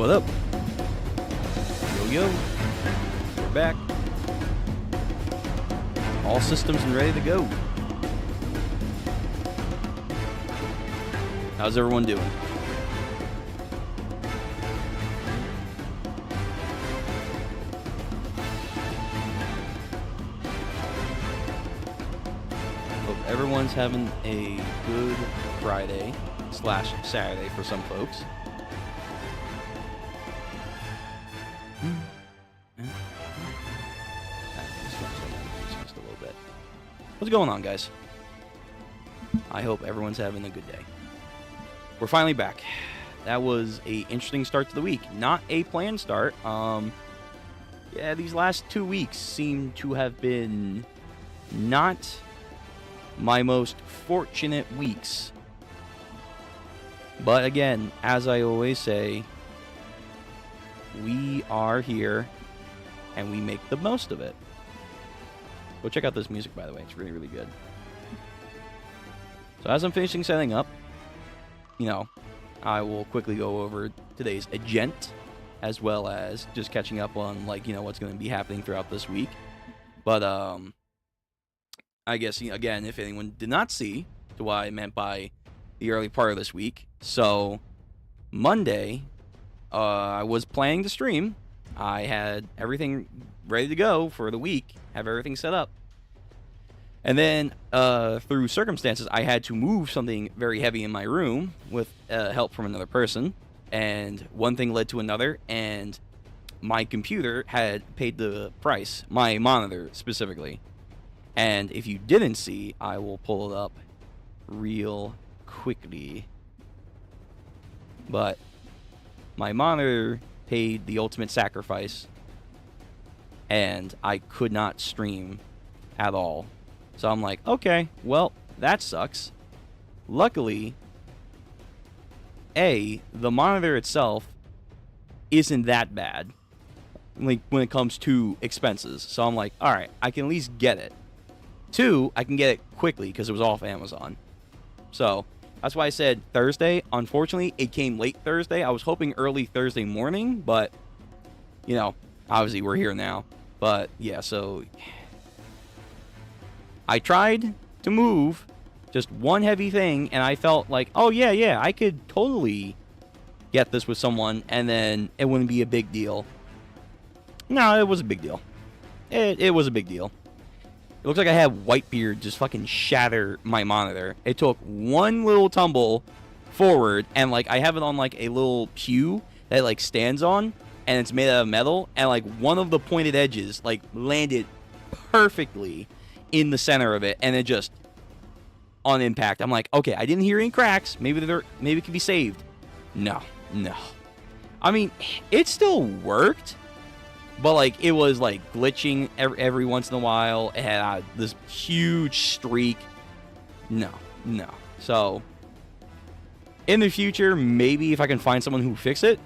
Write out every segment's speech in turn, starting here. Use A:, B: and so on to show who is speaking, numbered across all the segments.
A: What up? Yo, we're back. All systems and ready to go. How's everyone doing? Hope everyone's having a good Friday / Saturday for some folks. Just a little bit. What's going on, guys? I hope everyone's having a good day. We're finally back. That was a interesting start to the week. Not a planned start. Yeah, these last 2 weeks seem to have been not my most fortunate weeks. But again, as I always say, we are here and we make the most of it. Go check out this music, by the way. It's really, really good. So as I'm finishing setting up, I will quickly go over today's agenda, as well as just catching up on, what's going to be happening throughout this week. But, I guess, again, if anyone did not see to what I meant by the early part of this week. So, Monday, I was planning to stream. I had everything ready to go for the week, have everything set up. And then, through circumstances, I had to move something very heavy in my room with help from another person. And one thing led to another, and my computer had paid the price, my monitor specifically. And if you didn't see, I will pull it up real quickly. But my monitor paid the ultimate sacrifice, and I could not stream at all. So I'm like, okay, well, that sucks. Luckily, the monitor itself isn't that bad, when it comes to expenses. So I'm like, all right, I can at least get it. 2, I can get it quickly because it was off Amazon. So that's why I said Thursday. Unfortunately, it came late Thursday. I was hoping early Thursday morning, but, obviously we're here now. But, yeah, so I tried to move just one heavy thing, and I felt like, oh, yeah, I could totally get this with someone, and then it wouldn't be a big deal. No, it was a big deal. It was a big deal. It looks like I had Whitebeard just fucking shatter my monitor. It took one little tumble forward, and, I have it on, a little pew that it, stands on, and it's made out of metal, and, one of the pointed edges, landed perfectly in the center of it, and it just, on impact, I'm like, okay, I didn't hear any cracks. Maybe it can be saved. No. I mean, it still worked. But, it was, glitching every once in a while. It had this huge streak. No. So, in the future, maybe if I can find someone who fix it,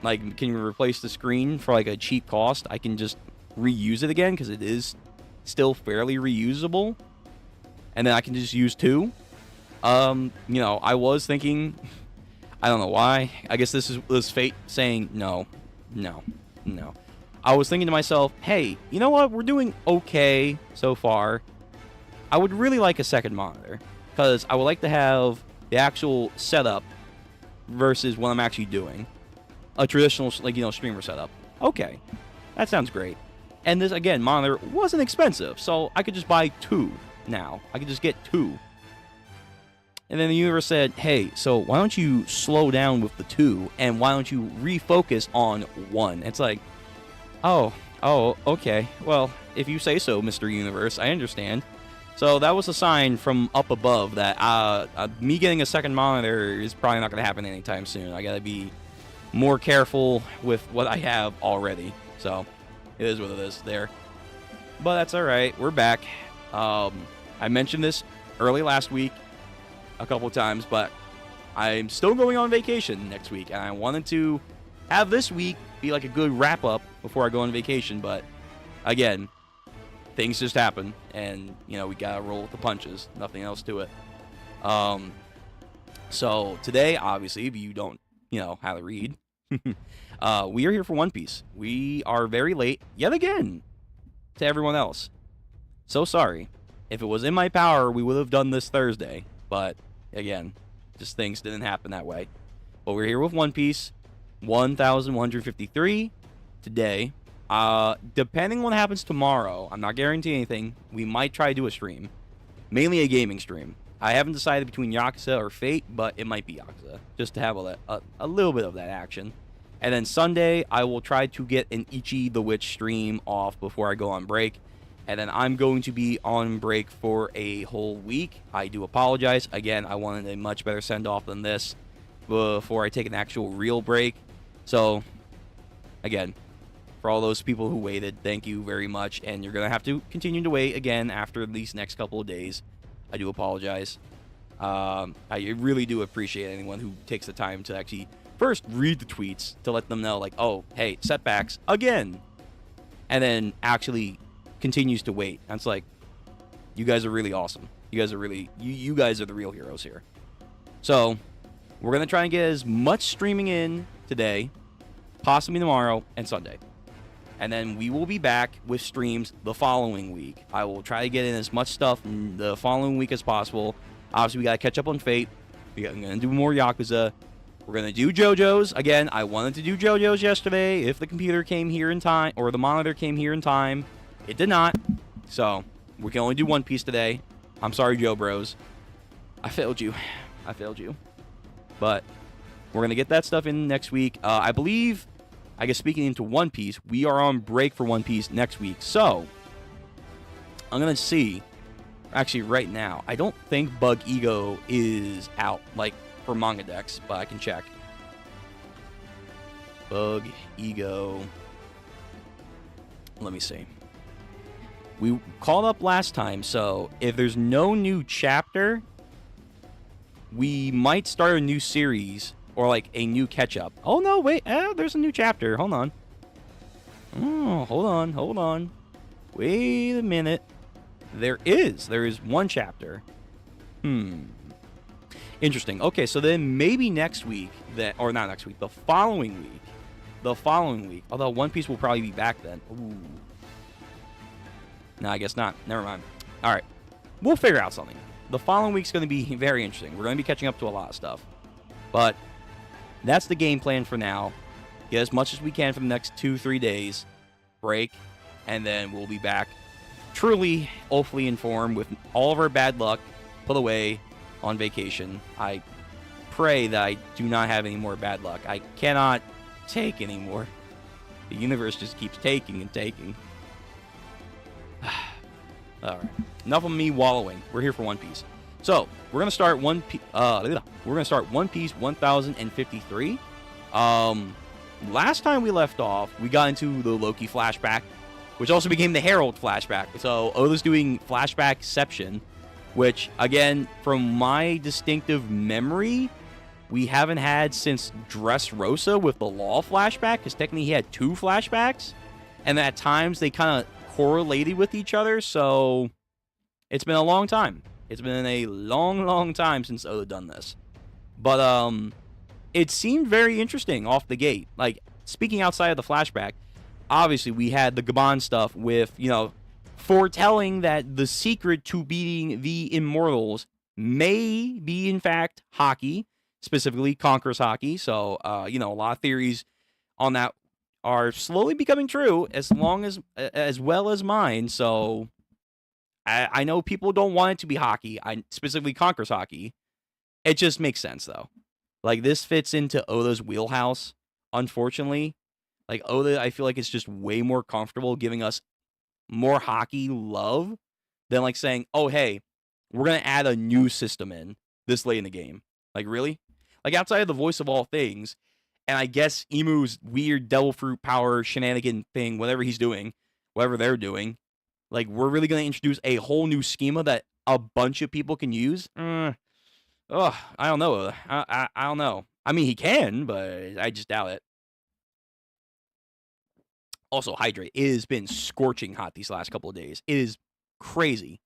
A: can you replace the screen for, a cheap cost, I can just reuse it again, because it is still fairly reusable. And then I can just use 2. I was thinking, I don't know why. I guess this was fate saying no. I was thinking to myself, hey, you know what? We're doing okay so far. I would really like a second monitor, because I would like to have the actual setup versus what I'm actually doing. A traditional, streamer setup. Okay, that sounds great. And this, again, monitor wasn't expensive, so I could just buy 2 now. I could just get 2. And then the universe said, hey, so why don't you slow down with the 2, and why don't you refocus on 1? It's like, oh, okay. Well, if you say so, Mr. Universe, I understand. So that was a sign from up above that me getting a second monitor is probably not going to happen anytime soon. I got to be more careful with what I have already. So it is what it is there. But that's all right. We're back. I mentioned this early last week a couple of times, but I'm still going on vacation next week, and I wanted to have this week be a good wrap-up before I go on vacation, but again, things just happen, and, we gotta roll with the punches. Nothing else to it. So, today, obviously, if you don't, how to read, We are here for One Piece. We are very late, yet again, to everyone else. So sorry. If it was in my power, we would have done this Thursday. But, again, just things didn't happen that way. But we're here with One Piece. 1,153 today. Depending on what happens tomorrow, I'm not guaranteeing anything. We might try to do a stream. Mainly a gaming stream. I haven't decided between Yakuza or Fate, but it might be Yakuza. Just to have a little bit of that action. And then Sunday, I will try to get an Ichi the Witch stream off before I go on break. And then I'm going to be on break for a whole week. I do apologize. Again, I wanted a much better send-off than this before I take an actual real break. So, again, for all those people who waited, thank you very much. And you're going to have to continue to wait again after these next couple of days. I do apologize. I really do appreciate anyone who takes the time to actually first read the tweets to let them know, like, oh, hey, setbacks again. And then actually continues to wait. And it's like, you guys are really awesome. You guys are really, you guys are the real heroes here. So, we're going to try and get as much streaming in today, possibly tomorrow, and Sunday. And then we will be back with streams the following week. I will try to get in as much stuff the following week as possible. Obviously, we got to catch up on Fate. We're going to do more Yakuza. We're going to do JoJo's. Again, I wanted to do JoJo's yesterday if the computer came here in time, or the monitor came here in time. It did not. So, we can only do One Piece today. I'm sorry, Joe Bros. I failed you. I failed you. But we're going to get that stuff in next week. I believe, I guess speaking into One Piece, we are on break for One Piece next week. So, I'm going to see, actually right now, I don't think Bug Ego is out, like, for manga decks, but I can check. Bug Ego. Let me see. We called up last time, so if there's no new chapter, we might start a new series, or like a new catch-up. Oh, no, wait, there's a new chapter. Hold on. Oh, hold on. Wait a minute. There is one chapter. Interesting. Okay, so then maybe next week, or not next week, the following week. Although One Piece will probably be back then. Ooh. No, I guess not. Never mind. All right. We'll figure out something. The following week's going to be very interesting. We're going to be catching up to a lot of stuff. But that's the game plan for now. Get as much as we can for the next 2-3 days. Break. And then we'll be back truly, hopefully informed with all of our bad luck put away on vacation. I pray that I do not have any more bad luck. I cannot take anymore. The universe just keeps taking and taking. All right. Enough of me wallowing. We're here for One Piece. So we're gonna start One Piece 1053. Last time we left off, we got into the Loki flashback, which also became the Herald flashback. So Oda's doing flashbackception, which again, from my distinctive memory, we haven't had since Dressrosa with the Law flashback, because technically he had 2 flashbacks, and at times they kind of correlated with each other, so it's been a long time. It's been a long time since Oda done this. But it seemed very interesting off the gate. Like, speaking outside of the flashback, obviously we had the Gabon stuff with, foretelling that the secret to beating the Immortals may be, in fact, Haki, specifically Conqueror's Haki. So, a lot of theories on that are slowly becoming true, as well as mine. So I know people don't want it to be Haki, specifically Conqueror's Haki. It just makes sense though. Like, this fits into Oda's wheelhouse, unfortunately. Like, Oda, I feel like it's just way more comfortable giving us more Haki love than like saying, oh hey, we're gonna add a new system in this late in the game. Like, really? Like, outside of the voice of all things, and I guess Imu's weird devil fruit power shenanigan thing, whatever he's doing, whatever they're doing, like, we're really going to introduce a whole new schema that a bunch of people can use? I don't know. I don't know. I mean, he can, but I just doubt it. Also, hydrate. It has been scorching hot these last couple of days. It is crazy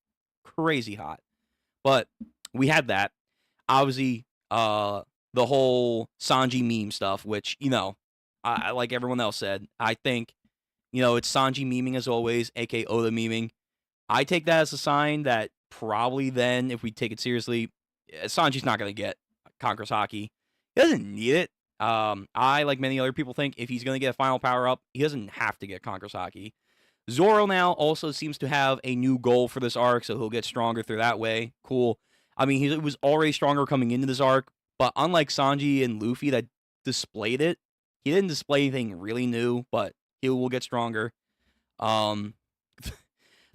A: hot. But we had that. Obviously, the whole Sanji meme stuff, which, like everyone else said, I think, it's Sanji memeing as always, aka Oda memeing. I take that as a sign that probably then, if we take it seriously, Sanji's not going to get Conqueror's Haki. He doesn't need it. I, like many other people, think if he's going to get a final power up, he doesn't have to get Conqueror's Haki. Zoro now also seems to have a new goal for this arc, so he'll get stronger through that way. Cool. I mean, he was already stronger coming into this arc, but unlike Sanji and Luffy that displayed it, he didn't display anything really new, but he will get stronger. The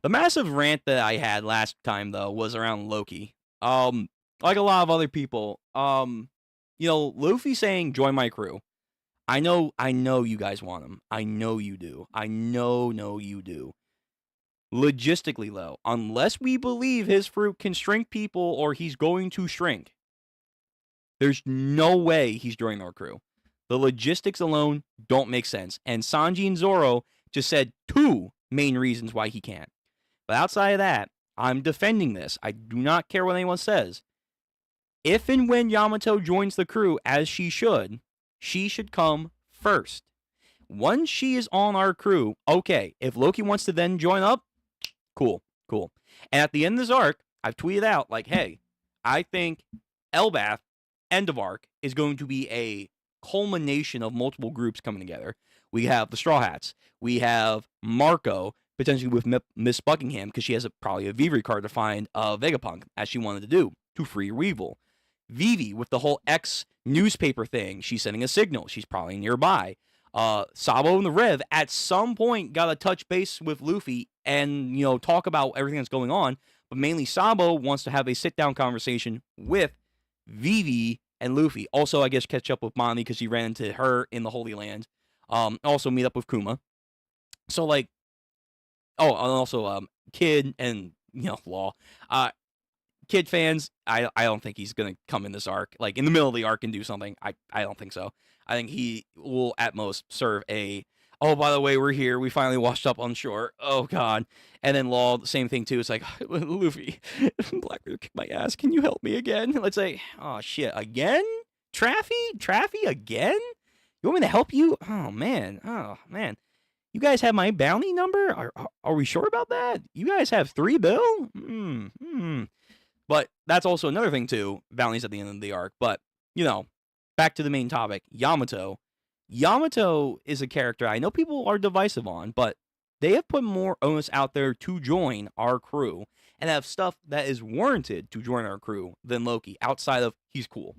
A: massive rant that I had last time, though, was around Loki. Like a lot of other people, Luffy saying, join my crew. I know you guys want him. I know you do. I know you do. Logistically, though, unless we believe his fruit can shrink people or he's going to shrink, there's no way he's joining our crew. The logistics alone don't make sense. And Sanji and Zoro just said 2 main reasons why he can't. But outside of that, I'm defending this. I do not care what anyone says. If and when Yamato joins the crew, as she should come first. Once she is on our crew, okay, if Loki wants to then join up, cool. And at the end of this arc, I've tweeted out, like, hey, I think Elbath, end of arc, is going to be a culmination of multiple groups coming together. We have the Straw Hats. We have Marco, potentially with Miss Buckingham, because she has probably a Vivre card to find Vegapunk, as she wanted to do, to free Weevil. Vivi, with the whole X newspaper thing, she's sending a signal. She's probably nearby. Sabo and the Rev, at some point, got to touch base with Luffy and, talk about everything that's going on. But mainly Sabo wants to have a sit-down conversation with Vivi and Luffy. Also, I guess, catch up with Bonnie because he ran into her in the Holy Land. Also meet up with Kuma. So, like, and also, Kid and, Law. Kid fans, I don't think he's going to come in this arc, like, in the middle of the arc and do something. I don't think so. I think he will, at most, serve a, oh, by the way, we're here. We finally washed up on shore. Oh, God. And then Law, the same thing, too. It's like, Luffy, Blackbeard kicked my ass. Can you help me again? Let's say, oh, shit, again? Traffy, again? You want me to help you? Oh, man. You guys have my bounty number? Are we sure about that? You guys have 3 bill? But that's also another thing, too. Bounties at the end of the arc. But, back to the main topic. Yamato. Yamato is a character I know people are divisive on, but they have put more onus out there to join our crew and have stuff that is warranted to join our crew than Loki, outside of he's cool.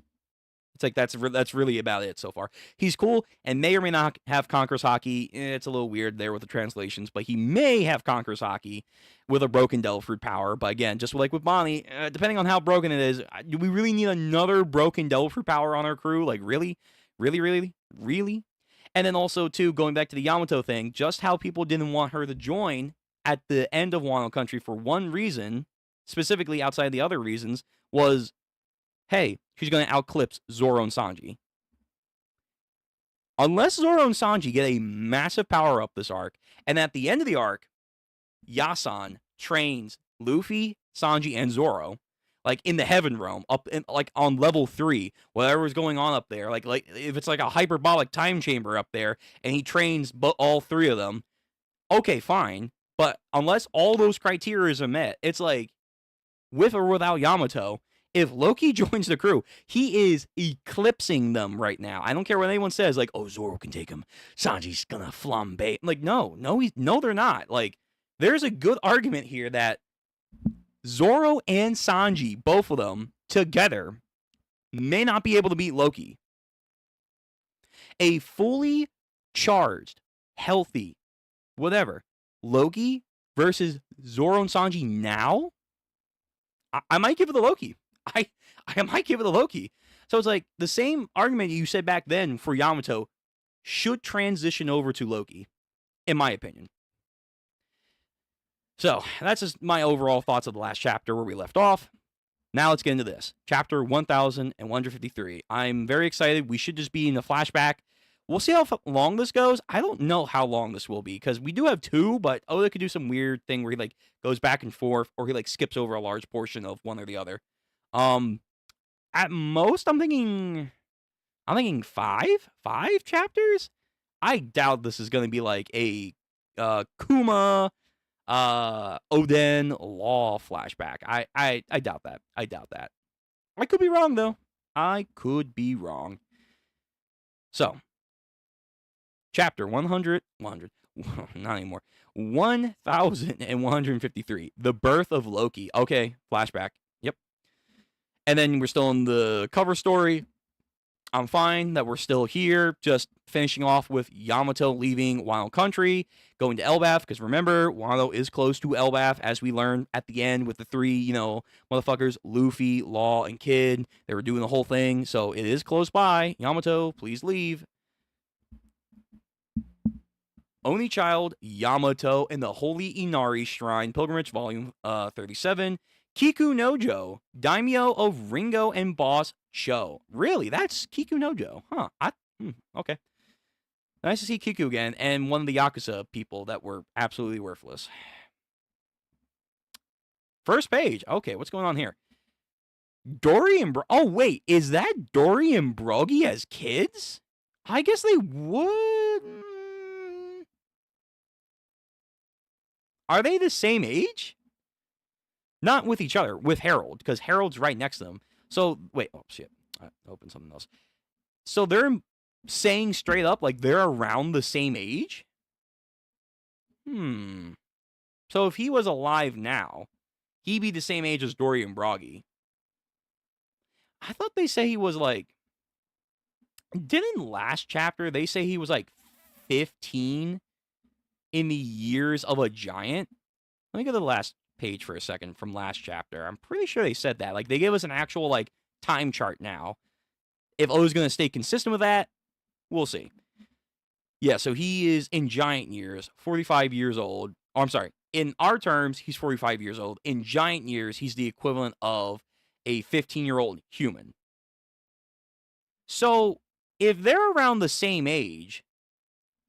A: It's like that's really about it so far. He's cool and may or may not have Conqueror's Haki. It's a little weird there with the translations, but he may have Conqueror's Haki with a broken Devil Fruit power. But again, just like with Bonnie, depending on how broken it is, do we really need another broken Devil Fruit power on our crew? Like, really? And then also, too, going back to the Yamato thing, just how people didn't want her to join at the end of Wano Country for one reason, specifically outside the other reasons, was, hey, she's going to outclips Zoro and Sanji. Unless Zoro and Sanji get a massive power-up this arc, and at the end of the arc, Yasan trains Luffy, Sanji, and Zoro, like, in the Heaven Realm, up in, like, on level 3, whatever's going on up there, like if it's like a hyperbolic time chamber up there, and he trains all 3 of them, okay, fine. But unless all those criteria are met, it's like, with or without Yamato, if Loki joins the crew, he is eclipsing them right now. I don't care what anyone says, like, oh, Zoro can take him. Sanji's gonna flambe. Like, no, they're not. Like, there's a good argument here that Zoro and Sanji, both of them, together, may not be able to beat Loki. A fully charged, healthy, whatever, Loki versus Zoro and Sanji now, I might give it to Loki. I might give it to Loki. So it's like the same argument you said back then for Yamato should transition over to Loki, in my opinion. So that's just my overall thoughts of the last chapter where we left off. Now let's get into this. Chapter 1153. I'm very excited. We should just be in the flashback. We'll see how long this goes. I don't know how long this will be because we do have 2, but Oda could do some weird thing where he like goes back and forth or he like skips over a large portion of one or the other. At most I'm thinking 5 chapters. I doubt this is going to be like a Kuma, Oden Law flashback. I doubt that. I doubt that. I could be wrong, though. I could be wrong. So, chapter 100, not anymore, 1153, The Birth of Loki. Okay, flashback. Yep. And then we're still in the cover story. I'm fine that we're still here, just finishing off with Yamato leaving Wild Country, going to Elbaf, because remember, Wano is close to Elbaf, as we learned at the end with the three, motherfuckers, Luffy, Law, and Kid. They were doing the whole thing, so it is close by. Yamato, please leave. Oni Child, Yamato, and the Holy Inari Shrine, Pilgrimage, Volume 37. Kiku Nojo, Daimyo of Ringo and Boss Cho. Really? That's Kiku Nojo. Huh. Okay. Nice to see Kiku again, and one of the Yakuza people that were absolutely worthless. First page. Okay, what's going on here? Dory and oh, wait. Is that Dory and Brogy as kids? I guess they would. Are they the same age? Not with each other, with Harold, because Harold's right next to them. So, wait, oh, shit. I opened something else. So they're saying straight up, like, they're around the same age? So if he was alive now, he'd be the same age as Dory and Brogy. I thought they say he was, like... Didn't last chapter they say he was, like, 15 in the years of a giant? Let me go to the last page for a second from last chapter. I'm pretty sure they said that. Like, they gave us an actual, like, time chart now. If O's going to stay consistent with that, we'll see. Yeah, so he is in giant years, 45 years old. Oh, I'm sorry. In our terms, he's 45 years old. In giant years, he's the equivalent of a 15-year-old human. So, if they're around the same age,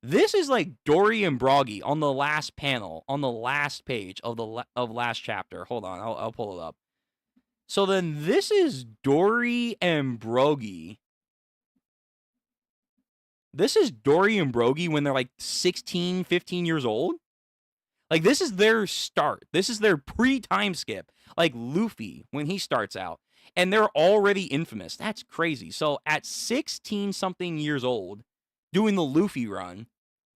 A: this is like Dory and Brogy on the last panel, on the last page of of last chapter. Hold on, I'll pull it up. So then this is Dory and Brogy. This is Dory and Brogy when they're like 16, 15 years old. Like, this is their start. This is their pre-time skip. Like Luffy when he starts out. And they're already infamous. That's crazy. So at 16-something years old, doing the Luffy run,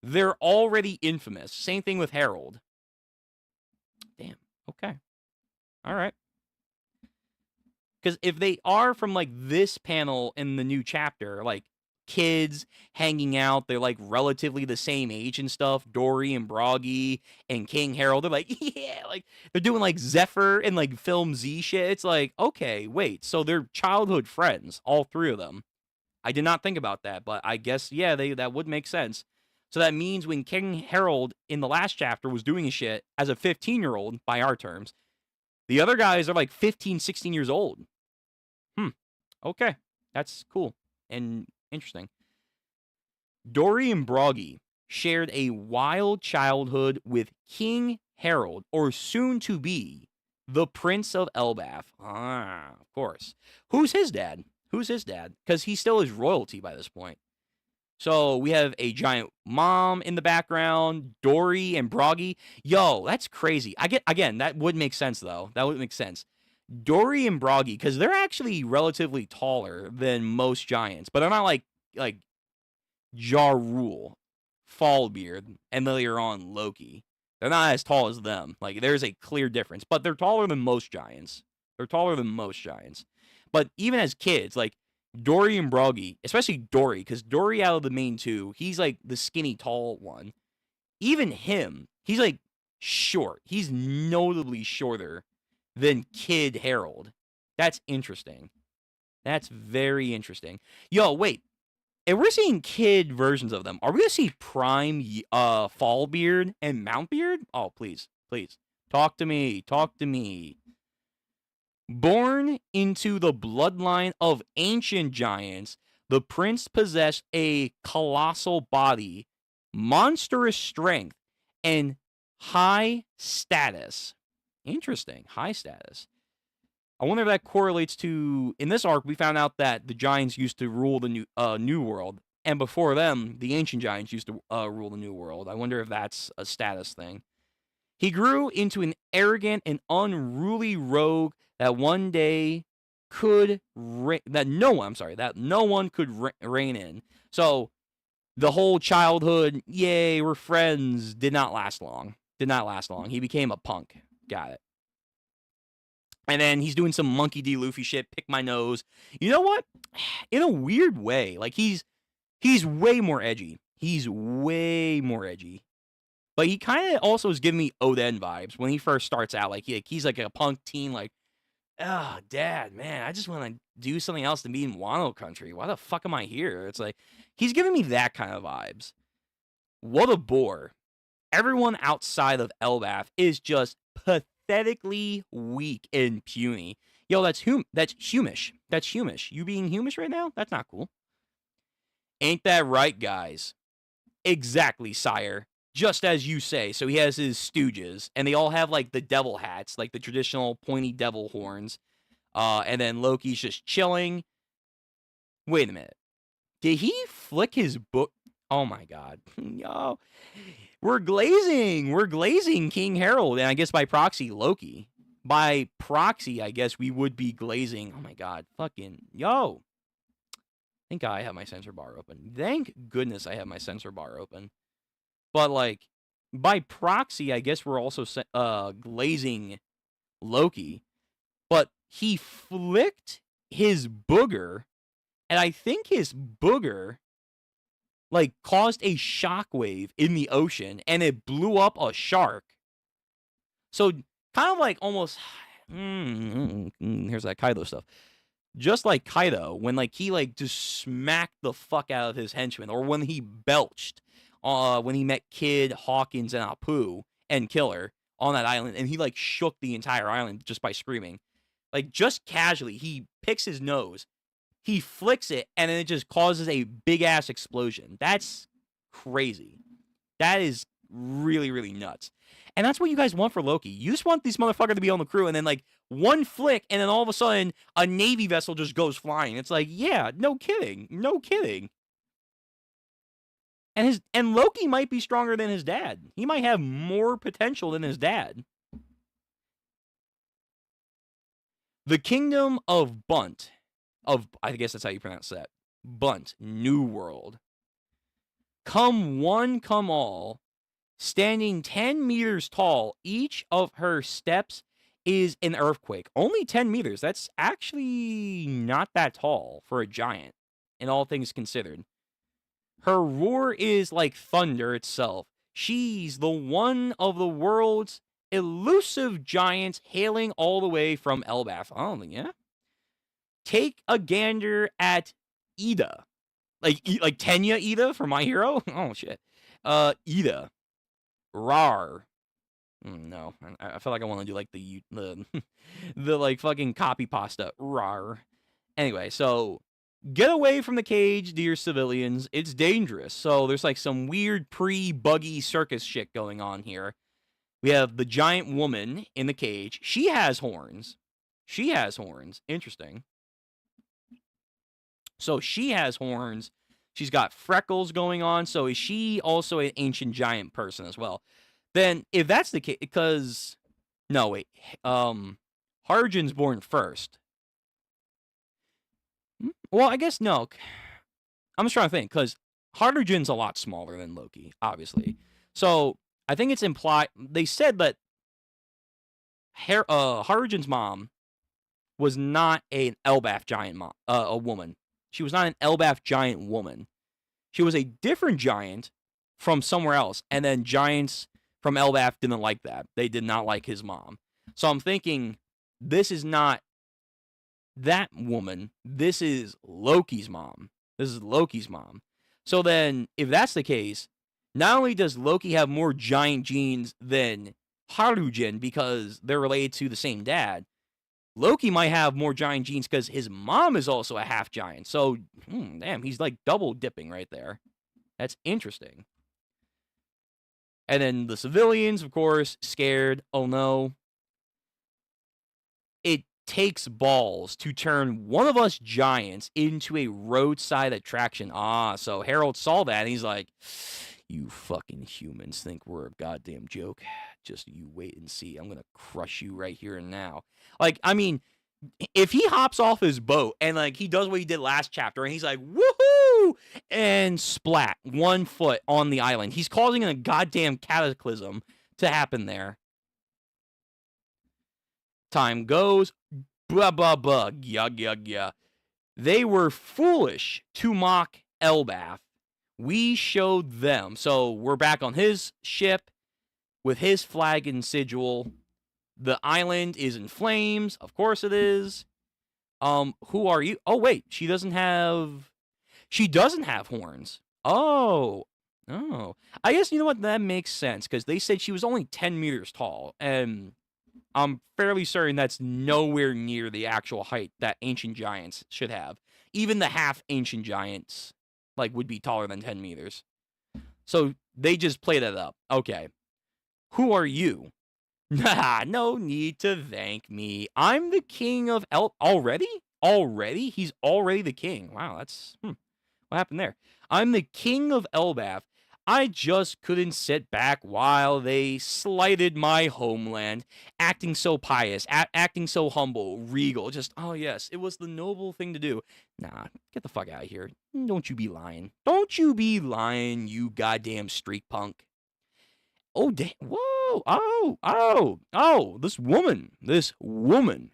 A: they're already infamous. Same thing with Harold. Damn. Okay. All right. Because if they are from, like, this panel in the new chapter, like, kids hanging out, they're, like, relatively the same age and stuff, Dory and Brogy and King Harold, they're like, yeah, like, they're doing, like, Zephyr and, like, Film Z shit. It's like, okay, wait, so they're childhood friends, all three of them. I did not think about that, but I guess, yeah, that would make sense. So that means when King Harold in the last chapter was doing his shit as a 15-year-old, by our terms, the other guys are like 15, 16 years old. Okay. That's cool and interesting. Dory and Brogy shared a wild childhood with King Harold, or soon to be, the Prince of Elbaf. Ah, of course. Who's his dad? Because he still is royalty by this point. So we have a giant mom in the background, Dory and Brogy. Yo, that's crazy. Again, that would make sense, though. That would make sense. Dory and Brogy, because they're actually relatively taller than most giants, but they're not like Ja Rule, Fallbeard, and later on Loki. They're not as tall as them. Like, there's a clear difference, but they're taller than most giants. But even as kids, like, Dory and Brogy, especially Dory, because Dory out of the main two, he's like the skinny, tall one. Even him, he's like short. He's notably shorter than Kid Harold. That's interesting. That's very interesting. Yo, wait. If we're seeing kid versions of them, are we going to see Prime Fallbeard and Mountbeard? Oh, please. Talk to me. Born into the bloodline of ancient giants, the prince possessed a colossal body, monstrous strength, and high status. Interesting. High status. I wonder if that correlates to... In this arc, we found out that the giants used to rule the New World. and before them, the ancient giants used to rule the New World. I wonder if that's a status thing. He grew into an arrogant and unruly rogue that one day that no one could rein in. So the whole childhood, yay, we're friends, did not last long. He became a punk. Got it. And then he's doing some Monkey D. Luffy shit, pick my nose. You know what? In a weird way, like he's way more edgy. But he kind of also is giving me Oden vibes when he first starts out. Like he's like a punk teen, like, oh, Dad, man, I just want to do something else than be in Wano country. Why the fuck am I here? It's like, he's giving me that kind of vibes. What a bore. Everyone outside of Elbaf is just pathetically weak and puny. Yo, that's Humish. That's Humish. You being Humish right now? That's not cool. Ain't that right, guys? Exactly, sire. Just as you say. So he has his stooges, and they all have, like, the devil hats, like the traditional pointy devil horns. And then Loki's just chilling. Wait a minute. Did he flick his book? Oh, my God. Yo. We're glazing King Harold, and I guess by proxy, Loki. By proxy, I guess we would be glazing. Oh, my God. Fucking, yo. Thank God I have my censor bar open. Thank goodness I have my censor bar open. But, like, by proxy, I guess we're also glazing Loki. But he flicked his booger, and I think his booger, like, caused a shockwave in the ocean, and it blew up a shark. So, kind of like almost... here's that Kaido stuff. Just like Kaido, when, like, he, like, just smacked the fuck out of his henchman, or when he belched, when he met Kid, Hawkins, and Apu, and Killer on that island, and he, like, shook the entire island just by screaming. Like, just casually, he picks his nose, he flicks it, and then it just causes a big-ass explosion. That's crazy. That is really, really nuts. And that's what you guys want for Loki. You just want these motherfuckers to be on the crew, and then, like, one flick, and then all of a sudden, a Navy vessel just goes flying. It's like, yeah, no kidding. No kidding. And Loki might be stronger than his dad. He might have more potential than his dad. The kingdom of Bunt, I guess that's how you pronounce that. Bunt, New World. Come one, come all. Standing 10 meters tall, each of her steps is an earthquake. Only 10 meters. That's actually not that tall for a giant, in all things considered. Her roar is like thunder itself. She's the one of the world's elusive giants hailing all the way from Elbaf. Oh, yeah? Take a gander at Ida. Like Tenya Ida from My Hero? Oh, shit. Ida. Rar. No, I feel like I want to do like the like fucking copy pasta. Rar. Anyway, so get away from the cage, dear civilians. It's dangerous. So there's like some weird pre-buggy circus shit going on here. We have the giant woman in the cage. She has horns. Interesting. So she has horns. She's got freckles going on. So is she also an ancient giant person as well? Then, if that's the case, because... No, wait. Harjin's born first. Well, I guess no. I'm just trying to think, because Harjin's a lot smaller than Loki, obviously. So, I think it's implied... They said that Harjin's mom was not an Elbaf giant a woman. She was not an Elbaf giant woman. She was a different giant from somewhere else. And then giants from Elbaf didn't like that. They did not like his mom. So I'm thinking, this is not that woman. This is Loki's mom. So then, if that's the case, not only does Loki have more giant genes than Harujin because they're related to the same dad, Loki might have more giant genes because his mom is also a half giant. So, damn, he's like double dipping right there. That's interesting. And then the civilians, of course, scared. Oh no. It takes balls to turn one of us giants into a roadside attraction. Ah, so Harold saw that and he's like, you fucking humans think we're a goddamn joke. Just you wait and see. I'm going to crush you right here and now. Like, I mean, if he hops off his boat and like he does what he did last chapter and he's like, woohoo, and splat 1 foot on the island, he's causing a goddamn cataclysm to happen there. Time goes, blah, blah, blah, yeah. They were foolish to mock Elbath. We showed them. So we're back on his ship with his flag and sigil. The island is in flames. Of course it is. Who are you? Oh, wait. She doesn't have horns. Oh. I guess, you know what? That makes sense, because they said she was only 10 meters tall, and I'm fairly certain that's nowhere near the actual height that ancient giants should have. Even the half ancient giants, like, would be taller than 10 meters. So they just played it up. Okay. Who are you? Nah, no need to thank me. I'm the king of already? Already? He's already the king. Wow, that's... What happened there? I'm the king of Elbath. I just couldn't sit back while they slighted my homeland, acting so pious, acting so humble, regal. Just, oh yes, it was the noble thing to do. Nah, get the fuck out of here. Don't you be lying. Don't you be lying, you goddamn street punk. Oh, damn. Whoa. Oh, this woman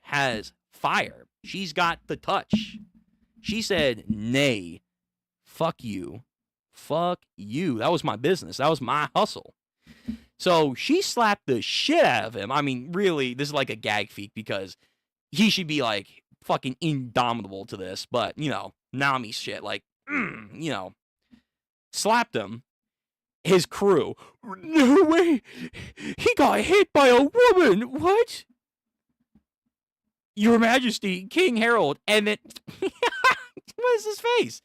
A: has fire. She's got the touch. She said, nay, fuck you. Fuck you. That was my business. That was my hustle. So she slapped the shit out of him. I mean, really, this is like a gag feat because he should be like fucking indomitable to this. But, you know, Nami shit. Like, you know, slapped him. His crew. No way. He got hit by a woman. What? Your Majesty, King Harold. And then, what is his face?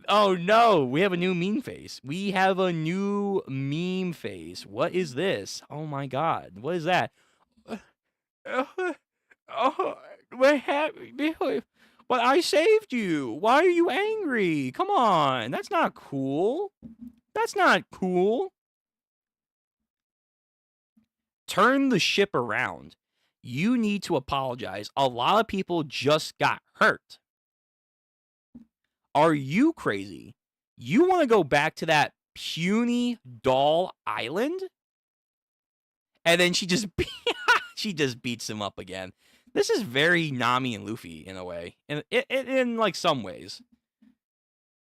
A: Oh no, we have a new meme face. We have a new meme face. What is this? Oh my god, what is that? What happened? But I saved you. Why are you angry? Come on, that's not cool. That's not cool. Turn the ship around. You need to apologize. A lot of people just got hurt. Are you crazy? You want to go back to that puny doll island? And then she just beats him up again. This is very Nami and Luffy in a way, in like some ways.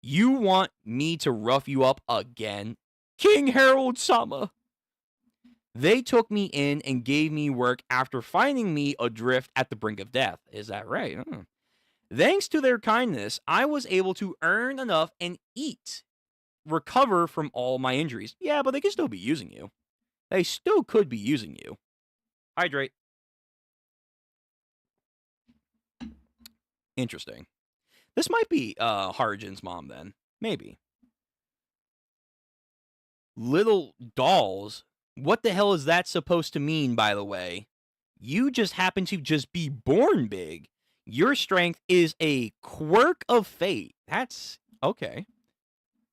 A: You want me to rough you up again, King Harold Sama? They took me in and gave me work after finding me adrift at the brink of death. Is that right? Thanks to their kindness, I was able to earn enough and eat, recover from all my injuries. Yeah, but they could still be using you. They still could be using you. Hydrate. Interesting. This might be Harujin's mom then. Maybe. Little dolls? What the hell is that supposed to mean, by the way? You just happen to just be born big. Your strength is a quirk of fate. That's okay.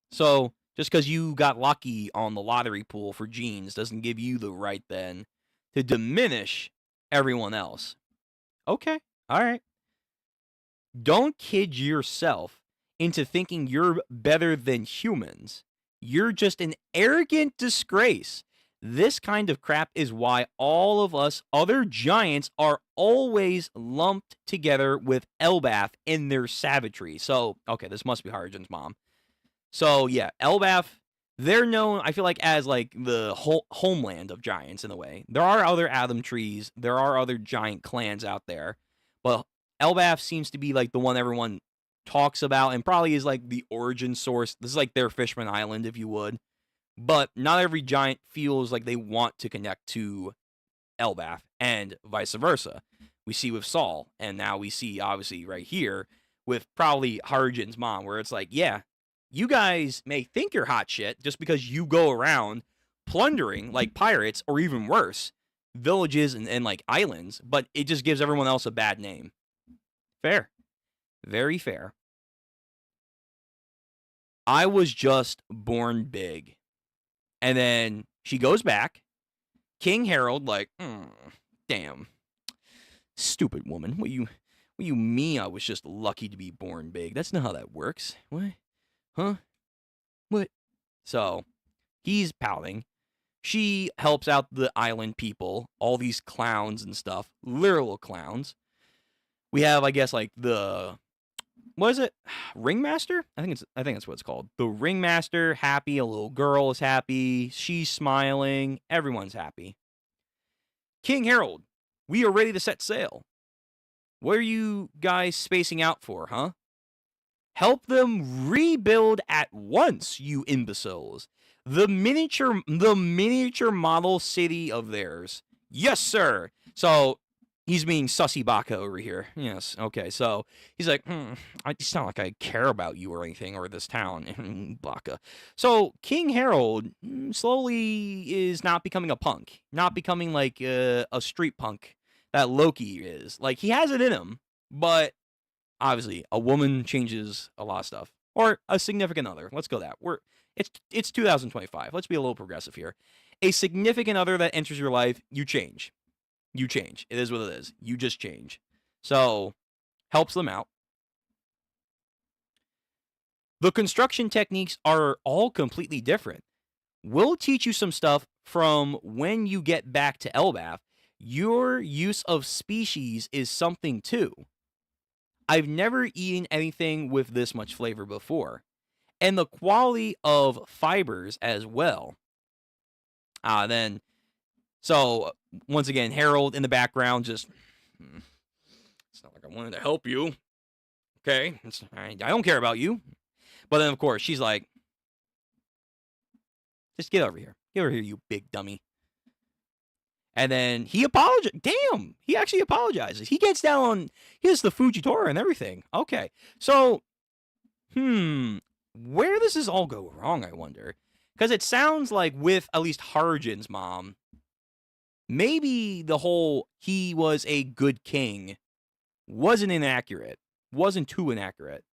A: So, just because you got lucky on the lottery pool for genes doesn't give you the right then to diminish everyone else. Okay. All right. Don't kid yourself into thinking you're better than humans. You're just an arrogant disgrace. This kind of crap is why all of us other giants are always lumped together with Elbath in their savagery. So, okay, this must be Harujin's mom. So, yeah, Elbath, they're known, I feel like, as, like, the homeland of giants in a way. There are other Atom trees. There are other giant clans out there. But Elbath seems to be, like, the one everyone talks about and probably is, like, the origin source. This is, like, their Fishman Island, if you would. But not every giant feels like they want to connect to Elbath, and vice versa. We see with Saul, and now we see, obviously, right here, with probably Harujin's mom, where it's like, yeah, you guys may think you're hot shit just because you go around plundering like pirates, or even worse, villages and like islands, but it just gives everyone else a bad name. Fair. Very fair. I was just born big. And then she goes back. King Harold, like, damn. Stupid woman. What you mean I was just lucky to be born big? That's not how that works. What? Huh? What? So, he's pouting. She helps out the island people, all these clowns and stuff, literal clowns. We have, I guess, like what is it? Ringmaster? I think that's what it's called. The ringmaster happy, a little girl is happy, she's smiling, everyone's happy. King Harold, we are ready to set sail. What are you guys spacing out for, huh? Help them rebuild at once, you imbeciles. The miniature model city of theirs. Yes, sir. So he's being sussy Baka over here. Yes. Okay. So he's like, it's not like I care about you or anything or this town, Baka. So King Harold slowly is not becoming a punk, not becoming like a street punk that Loki is. Like he has it in him, but obviously a woman changes a lot of stuff, or a significant other. Let's go that. It's 2025. Let's be a little progressive here. A significant other that enters your life, you change. You change. It is what it is. You just change. So, helps them out. The construction techniques are all completely different. We'll teach you some stuff from when you get back to Elbaf. Your use of species is something too. I've never eaten anything with this much flavor before. And the quality of fibers as well. So, once again, Harold in the background just, it's not like I wanted to help you. Okay, I don't care about you. But then, of course, she's like, just get over here. Get over here, you big dummy. And then he apologizes. Damn, he actually apologizes. He gets down on, he has the Fujitora and everything. Okay, so, where does this all go wrong, I wonder? Because it sounds like with at least Harjin's mom, maybe the whole he was a good king wasn't too inaccurate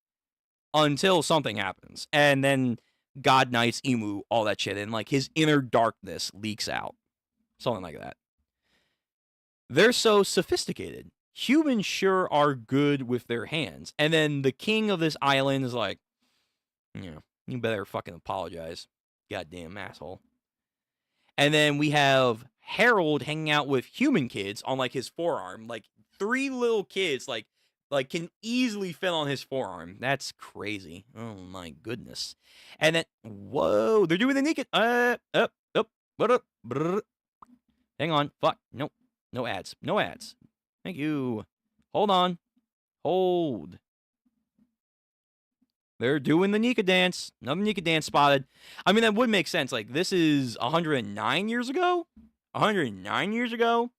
A: until something happens. And then God Knights, Emu, all that shit, and like his inner darkness leaks out. Something like that. They're so sophisticated. Humans sure are good with their hands. And then the king of this island is like, yeah, you better fucking apologize. Goddamn asshole. And then we have Harold hanging out with human kids on like his forearm. Like 3 little kids like can easily fit on his forearm. That's crazy. Oh my goodness. And then whoa, they're doing the naked hang on. Fuck. Nope. No ads. No ads. Thank you. Hold on. Hold. They're doing the Nika dance. Another Nika dance spotted. I mean, that would make sense. Like, this is 109 years ago? 109 years ago?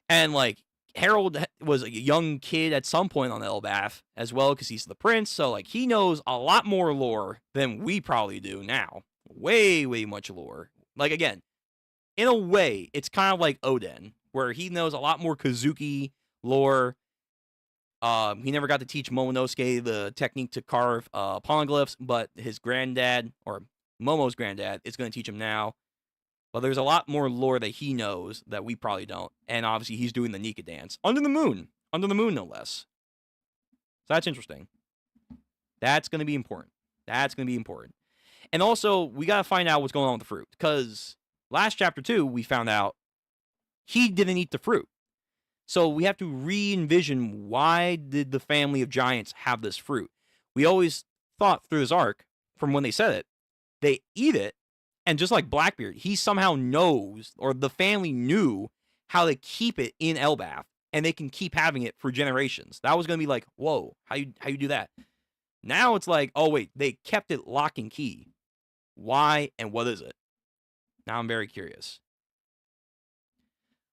A: And, like, Harold was a young kid at some point on Elbaf as well, because he's the prince. So, like, he knows a lot more lore than we probably do now. Way, way much lore. Like, again, in a way, it's kind of like Oden, where he knows a lot more Kazuki lore. He never got to teach Momonosuke the technique to carve poneglyphs, but his granddad, or Momo's granddad, is going to teach him now. But there's a lot more lore that he knows that we probably don't. And obviously, he's doing the Nika dance. Under the moon, no less. So that's interesting. That's going to be important. And also, we got to find out what's going on with the fruit. Because last chapter 2, we found out he didn't eat the fruit. So we have to re-envision, why did the family of giants have this fruit? We always thought through this arc, from when they said it, they eat it, and just like Blackbeard, he somehow knows, or the family knew, how to keep it in Elbaf, and they can keep having it for generations. That was going to be like, whoa, how you do that? Now it's like, oh wait, they kept it lock and key. Why, and what is it? Now I'm very curious.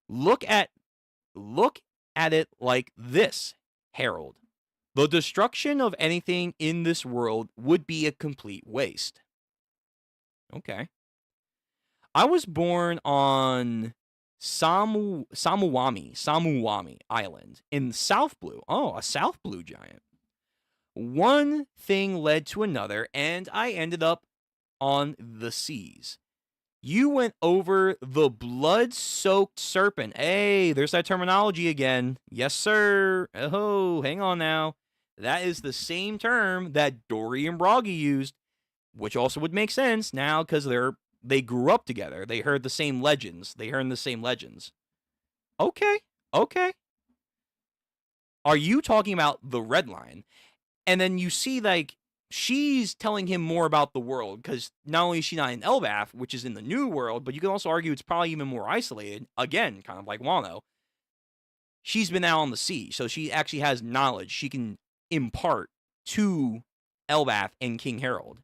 A: Look at it like this, Harold. The destruction of anything in this world would be a complete waste. Okay. I was born on Samuwami Island in South Blue. Oh, a South Blue giant. One thing led to another, and I ended up on the seas. You went over the blood-soaked serpent. Hey, there's that terminology again. Yes, sir. Oh, hang on now. That is the same term that Dory and Broggy used, which also would make sense now because they grew up together. They heard the same legends. Okay, okay. Are you talking about the Red Line? And then you see, like, she's telling him more about the world, because not only is she not in Elbaf, which is in the new world, but you can also argue it's probably even more isolated. Again, kind of like Wano. She's been out on the sea, so she actually has knowledge she can impart to Elbaf and King Harold.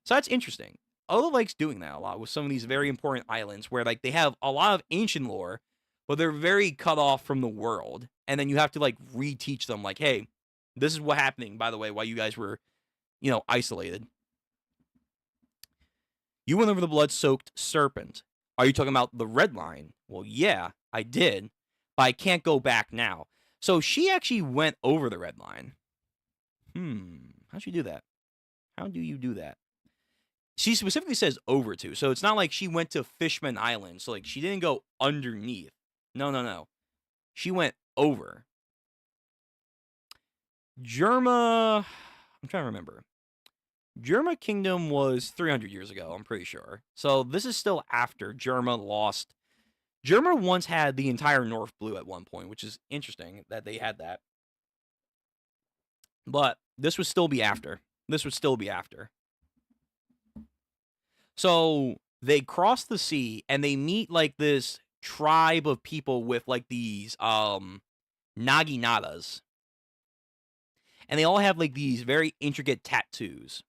A: So that's interesting. Oda likes doing that a lot with some of these very important islands where, like, they have a lot of ancient lore, but they're very cut off from the world. And then you have to, like, reteach them, like, hey, this is what happening, by the way, while you guys were, isolated. You went over the blood-soaked serpent. Are you talking about the Red Line? Well, yeah, I did, but I can't go back now. So she actually went over the Red Line. How'd you do that? How do you do that? She specifically says over to, so it's not like she went to Fishman Island. So, like, she didn't go underneath. No. She went over. Germa, I'm trying to remember. Germa Kingdom was 300 years ago, I'm pretty sure. So this is still after Germa lost. Germa once had the entire North Blue at one point, which is interesting that they had that. But this would still be after. So they cross the sea and they meet, like, this tribe of people with, like, these naginatas. And they all have, like, these very intricate tattoos.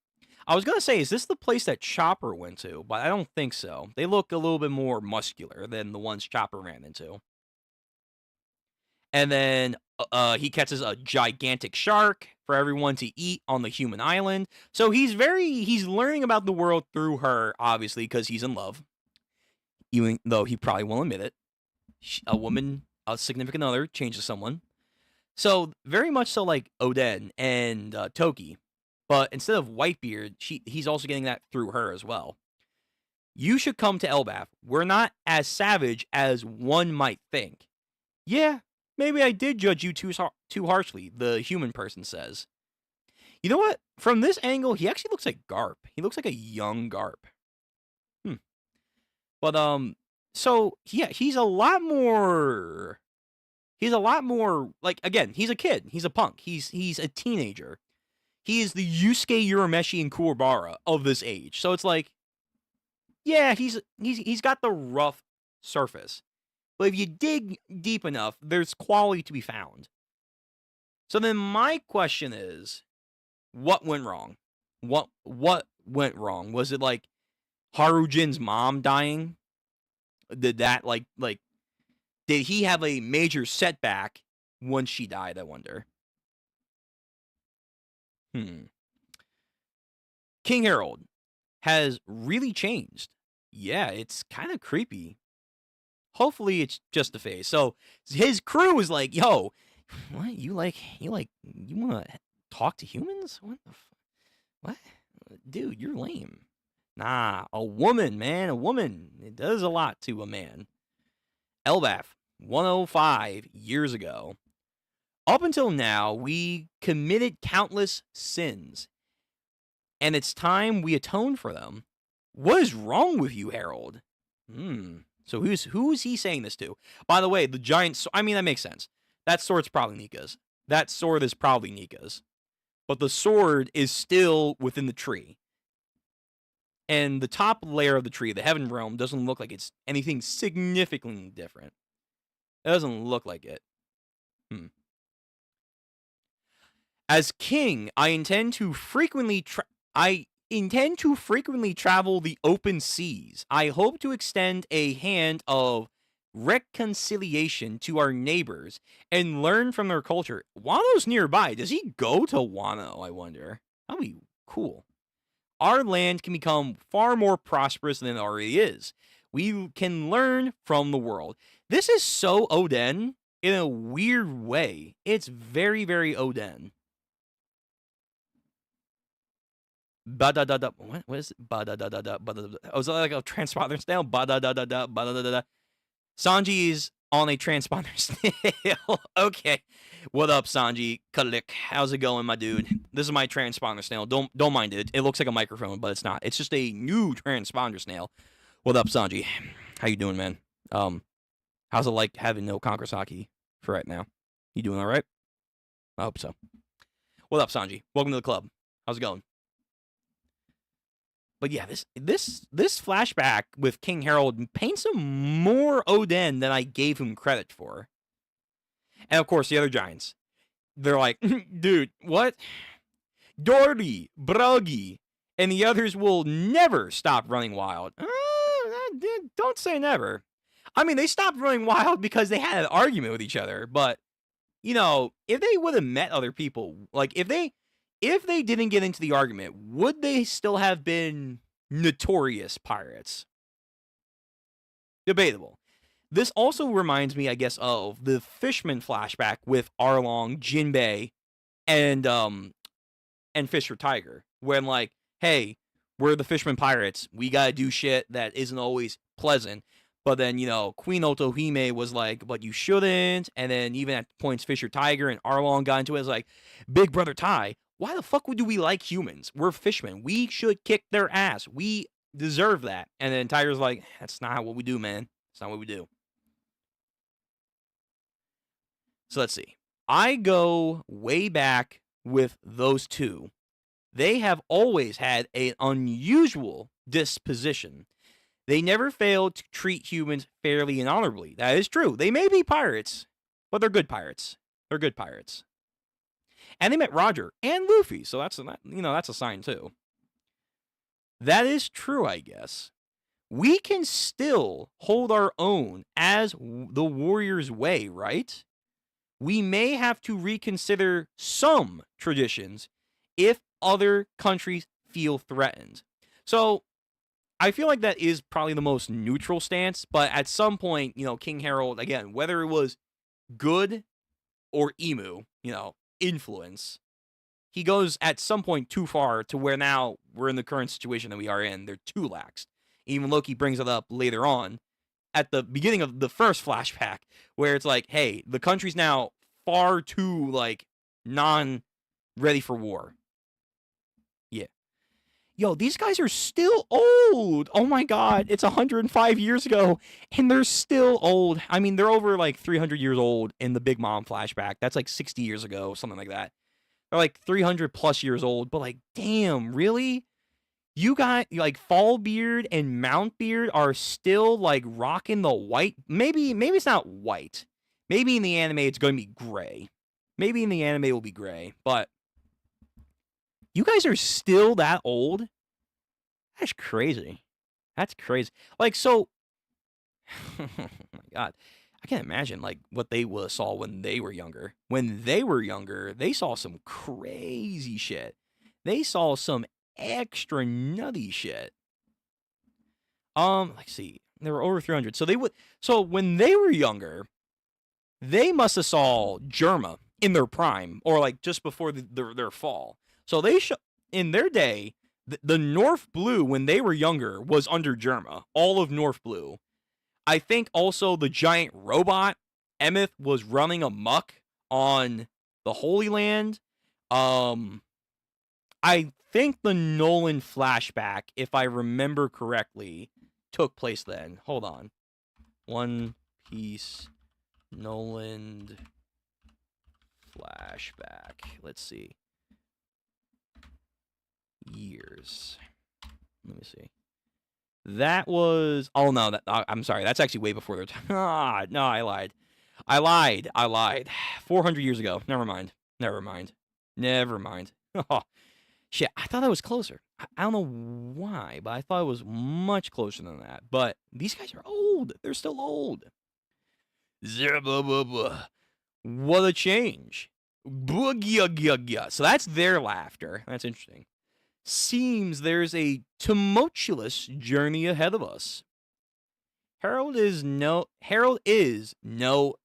A: I was going to say, is this the place that Chopper went to? But I don't think so. They look a little bit more muscular than the ones Chopper ran into. And then he catches a gigantic shark for everyone to eat on the human island. So he's learning about the world through her, obviously, because he's in love. Even though he probably won't admit it. A woman, a significant other, changes someone. So, very much so like Oden and Toki. But instead of Whitebeard, he's also getting that through her as well. You should come to Elbaf. We're not as savage as one might think. Yeah, maybe I did judge you too harshly, the human person says. You know what? From this angle, he actually looks like Garp. He looks like a young Garp. But, so, yeah, he's a lot more, like, again, he's a kid. He's a punk. He's a teenager. He is the Yusuke Urameshi and Kuwabara of this age. So it's like, yeah, he's got the rough surface. But if you dig deep enough, there's quality to be found. So then my question is, what went wrong? What went wrong? Was it, like, Harujin's mom dying? Did that, like, did he have a major setback once she died, I wonder? King Harold has really changed. Yeah, it's kind of creepy. Hopefully it's just a phase. So his crew is like, yo, what? You want to talk to humans? What? Dude, you're lame. Nah, a woman, man, a woman. It does a lot to a man. Elbaf, 105 years ago. Up until now, we committed countless sins. And it's time we atone for them. What is wrong with you, Harold? So who's he saying this to? By the way, the giant... I mean, that makes sense. That sword's probably Nika's. That sword is probably Nika's. But the sword is still within the tree. And the top layer of the tree, the Heaven Realm, doesn't look like it's anything significantly different. It doesn't look like it. As king, I intend to frequently travel the open seas. I hope to extend a hand of reconciliation to our neighbors and learn from their culture. Wano's nearby. Does he go to Wano, I wonder? That'd be cool. Our land can become far more prosperous than it already is. We can learn from the world. This is so Oden in a weird way. It's very, very Oden. Ba-da-da-da. What is it? Ba-da-da-da-da. Ba-da-da-da. Oh, is that like a transponder snail? Ba-da-da-da-da. Ba-da-da-da-da. Sanji is on a transponder snail. Okay. What up, Sanji? Kalik. How's it going, my dude? This is my transponder snail. Don't mind it. It looks like a microphone, but it's not. It's just a new transponder snail. What up, Sanji? How you doing, man? How's it like having no Kankasaki for right now? You doing all right? I hope so. What up, Sanji? Welcome to the club. How's it going? But yeah, this flashback with King Harold paints him more Oden than I gave him credit for. And of course, the other giants, they're like, dude, what? Dory, Broggy, and the others will never stop running wild. Don't say never. I mean, they stopped running wild because they had an argument with each other. But, you know, if they would have met other people, like if they didn't get into the argument, would they still have been notorious pirates? Debatable. This also reminds me, I guess, of the Fishman flashback with Arlong, Jinbei, and Fisher Tiger, when like, hey, we're the Fishman pirates, we gotta do shit that isn't always pleasant. But then, you know, Queen Otohime was like, but you shouldn't. And then even at points, Fisher Tiger and Arlong got into it. It's like, Big Brother Tai, why the fuck do we like humans? We're fishmen. We should kick their ass. We deserve that. And then Tiger's like, that's not what we do, man. That's not what we do. So let's see. I go way back with those two. They have always had an unusual disposition. They never failed to treat humans fairly and honorably. That is true. They may be pirates, but they're good pirates. They're good pirates. And they met Roger and Luffy, so that's a sign too. That is true, I guess. We can still hold our own as the warrior's way, right? We may have to reconsider some traditions if other countries feel threatened. So, I feel like that is probably the most neutral stance, but at some point, you know, King Harold, again, whether it was good or emu, you know, influence, he goes at some point too far to where now we're in the current situation that we are in. They're too lax. Even Loki brings it up later on at the beginning of the first flashback, where it's like, hey, the country's now far too, like, non-ready for war. Yeah. Yo, these guys are still old. Oh my god, it's 105 years ago, and they're still old. I mean, they're over, like, 300 years old in the Big Mom flashback. That's, like, 60 years ago, something like that. They're, like, 300 plus years old, but, like, damn, really? You got, like, Fallbeard and Mountbeard are still, like, rocking the white. Maybe it's not white. Maybe in the anime it's going to be gray. Maybe in the anime it will be gray. But you guys are still that old? That's crazy. That's crazy. Like, so... oh, my God. I can't imagine, like, what they saw when they were younger. When they were younger, they saw some crazy shit. They saw some extra nutty shit. Let's see. They were over 300. So when they were younger, they must have saw Germa in their prime, or like just before their fall. So in their day, the North Blue when they were younger was under Germa. All of North Blue. I think also the giant robot Emeth was running amok on the Holy Land. I think the Nolan flashback, if I remember correctly, took place then. Hold on. One Piece Nolan flashback. Let's see. Years. Let me see. That was... oh, no. I'm sorry. That's actually way before their time. No, I lied. I lied. 400 years ago. Never mind. Oh, shit. I thought that was closer. I don't know why, but I thought it was much closer than that. But these guys are old. They're still old. What a change. So that's their laughter. That's interesting. Seems there's a tumultuous journey ahead of us. Harold is no. Harold is no.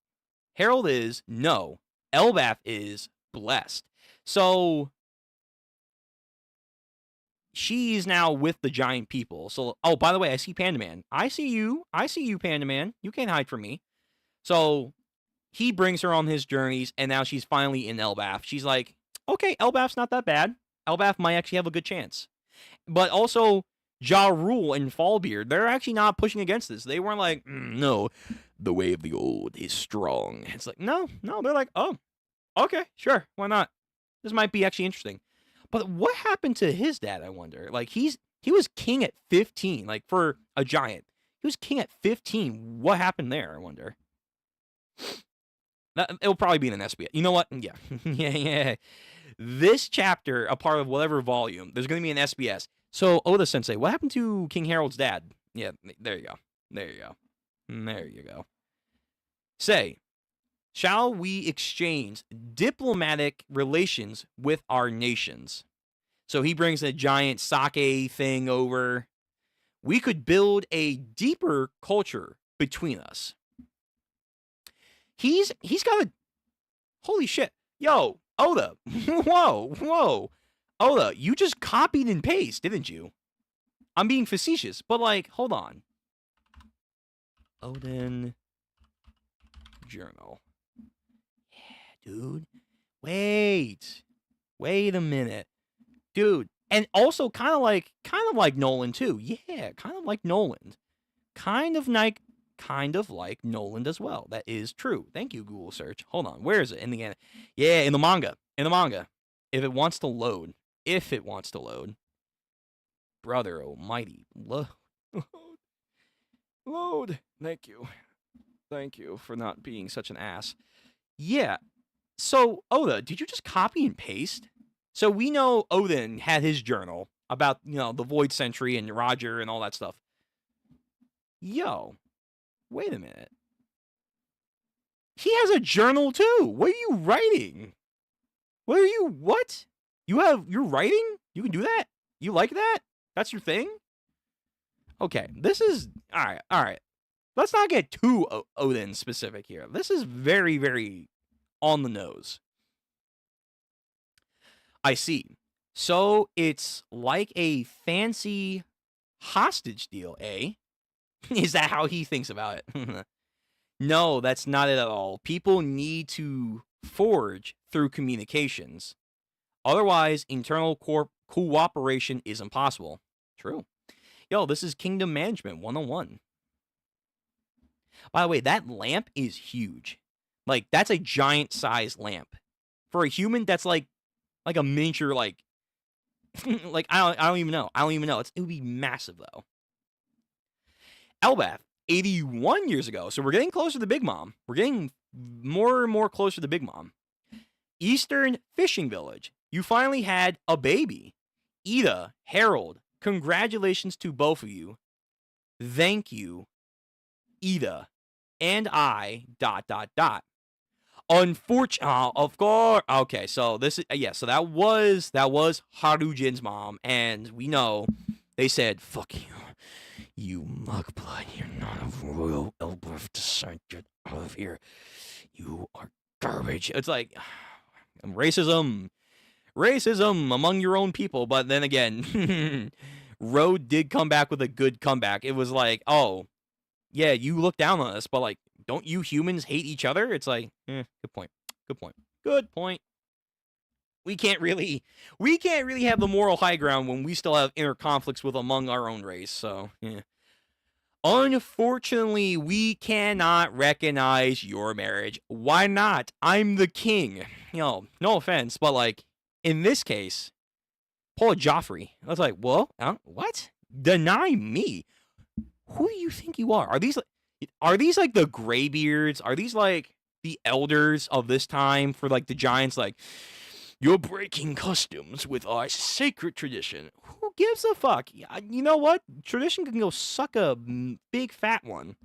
A: Harold is no. Elbaf is blessed. So she's now with the giant people. So, oh, by the way, I see Panda Man. I see you. I see you, Panda Man. You can't hide from me. So he brings her on his journeys, and now she's finally in Elbaf. She's like, okay, Elbaf's not that bad. Elbaf might actually have a good chance. But also, Ja Rule and Fallbeard, they're actually not pushing against this. They weren't like, no, the way of the old is strong. It's like, no, they're like, oh, okay, sure, why not? This might be actually interesting. But what happened to his dad, I wonder? Like, he was king at 15, like, for a giant. He was king at 15. What happened there, I wonder? It'll probably be in an SBS. You know what? Yeah. yeah. This chapter, a part of whatever volume, there's going to be an SBS. So, Oda Sensei, what happened to King Harold's dad? Yeah, there you go. There you go. Say, shall we exchange diplomatic relations with our nations? So he brings a giant sake thing over. We could build a deeper culture between us. He's got a... Holy shit. Yo, Oda. Whoa. Oda, you just copied and pasted, didn't you? I'm being facetious, but like, hold on. Odin journal. Yeah, dude. Wait a minute. Dude. And also kind of like Nolan too. Yeah, kind of like Nolan. Kind of like Nolan as well. That is true. Thank you, Google search. Hold on. Where is it? In the end. Yeah, in the manga. If it wants to load. Brother almighty. Load. Thank you for not being such an ass. Yeah. So, Oda, did you just copy and paste? So we know Odin had his journal about, the Void Century and Roger and all that stuff. Yo, wait a minute. He has a journal too. What are you writing? What? You're writing? You can do that? You like that? That's your thing? Okay, this is, all right. Let's not get too Odin specific here. This is very, very on the nose. I see. So it's like a fancy hostage deal, eh? Is that how he thinks about it? No, that's not it at all. People need to forge through communications. Otherwise, internal cooperation is impossible. True. Yo, this is Kingdom Management 101. By the way, that lamp is huge. Like, that's a giant size lamp. For a human, that's like a miniature, like I don't even know. It would be massive though. Elbaf, 81 years ago. So we're getting closer to Big Mom. We're getting more and more closer to Big Mom. Eastern Fishing Village. You finally had a baby. Ida, Harold, congratulations to both of you. Thank you, Ida, and I, ... Unfortunately, of course. Okay, so this is so that was Harujin's mom, and we know they said, "Fuck you, you mugblood. You're not of royal Elbaf descent. Get out of here. You are garbage." It's like racism among your own people. But then again, Road did come back with a good comeback. It was like, oh, yeah, you look down on us, but like, don't you humans hate each other? It's like, good point. We can't really have the moral high ground when we still have inner conflicts with among our own race. So, yeah. Unfortunately, we cannot recognize your marriage. Why not? I'm the king. No offense, but like, in this case, Paul Joffrey. I was like, well, what? Deny me? Who do you think you are? Are these like the Greybeards? Are these like the elders of this time for like the giants? Like, you're breaking customs with our sacred tradition. Who gives a fuck? You know what? Tradition can go suck a big fat one.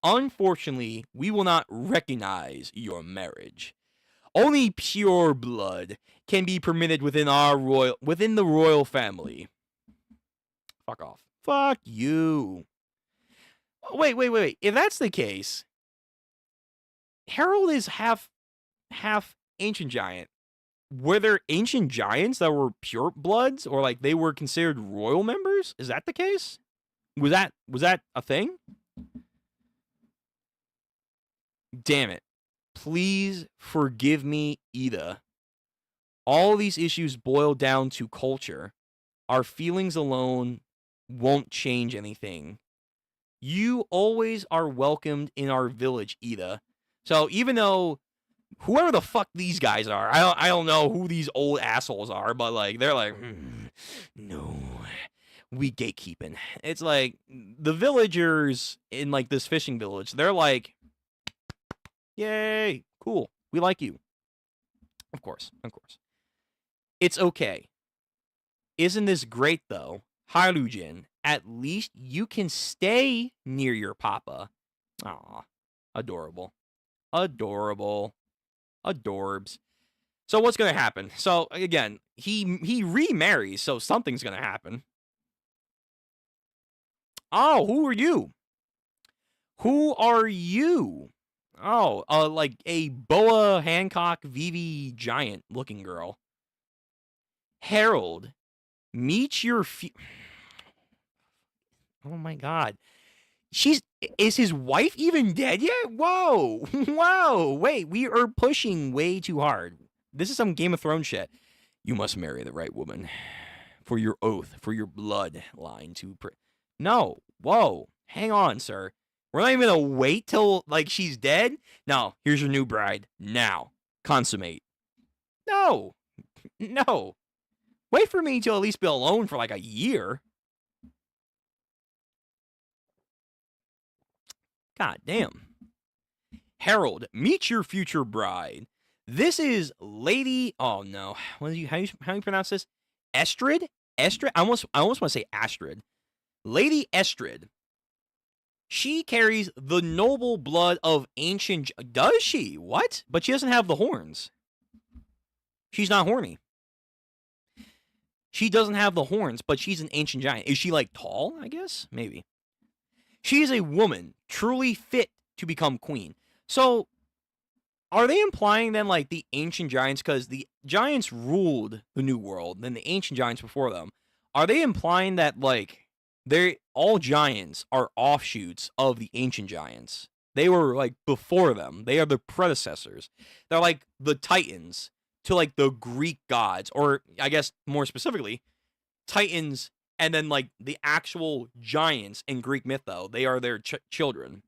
A: Unfortunately, we will not recognize your marriage. Only pure blood can be permitted within the royal family. Fuck off. Fuck you. Wait. If that's the case, Harold is half ancient giant. Were there ancient giants that were pure bloods, or like they were considered royal members? Is that the case? Was that a thing? Damn it. Please forgive me, Ida. All these issues boil down to culture. Our feelings alone won't change anything. You always are welcomed in our village, Ida. So even though whoever the fuck these guys are, I don't know who these old assholes are, but like they're like, no, we gatekeeping. It's like the villagers in like this fishing village. They're like, yay, cool, we like you. Of course. It's okay. Isn't this great though? Hylogen, at least you can stay near your papa. Aw, adorable. Adorbs. So what's gonna happen? So again, he remarries, so something's gonna happen. Oh, who are you? Who are you? Oh, like a Boa Hancock Vivi giant looking girl. Harold, meet your oh my god. Is his wife even dead yet? Whoa. Whoa. Wait, we are pushing way too hard. This is some Game of Thrones shit. You must marry the right woman. For your oath, for your bloodline to No. Whoa. Hang on, sir. We're not even gonna wait till like she's dead? No, here's your new bride. Now. Consummate. No. No. Wait for me to at least be alone for like a year. God damn. Harold, meet your future bride. This is Lady. Oh no. How do you pronounce this? Estrid? Estrid? I almost want to say Astrid. Lady Estrid. She carries the noble blood of ancient. Does she? What? But she doesn't have the horns. She's not horny. She doesn't have the horns, but she's an ancient giant. Is she like tall? I guess maybe. She is a woman truly fit to become queen. So, are they implying then like the ancient giants, because the giants ruled the New World, then the ancient giants before them, are they implying that like they're all giants are offshoots of the ancient giants? They were like before them. They are the predecessors. They're like the Titans to like the Greek gods, or I guess more specifically, Titans. And then, like, the actual giants in Greek myth, though, they are their children.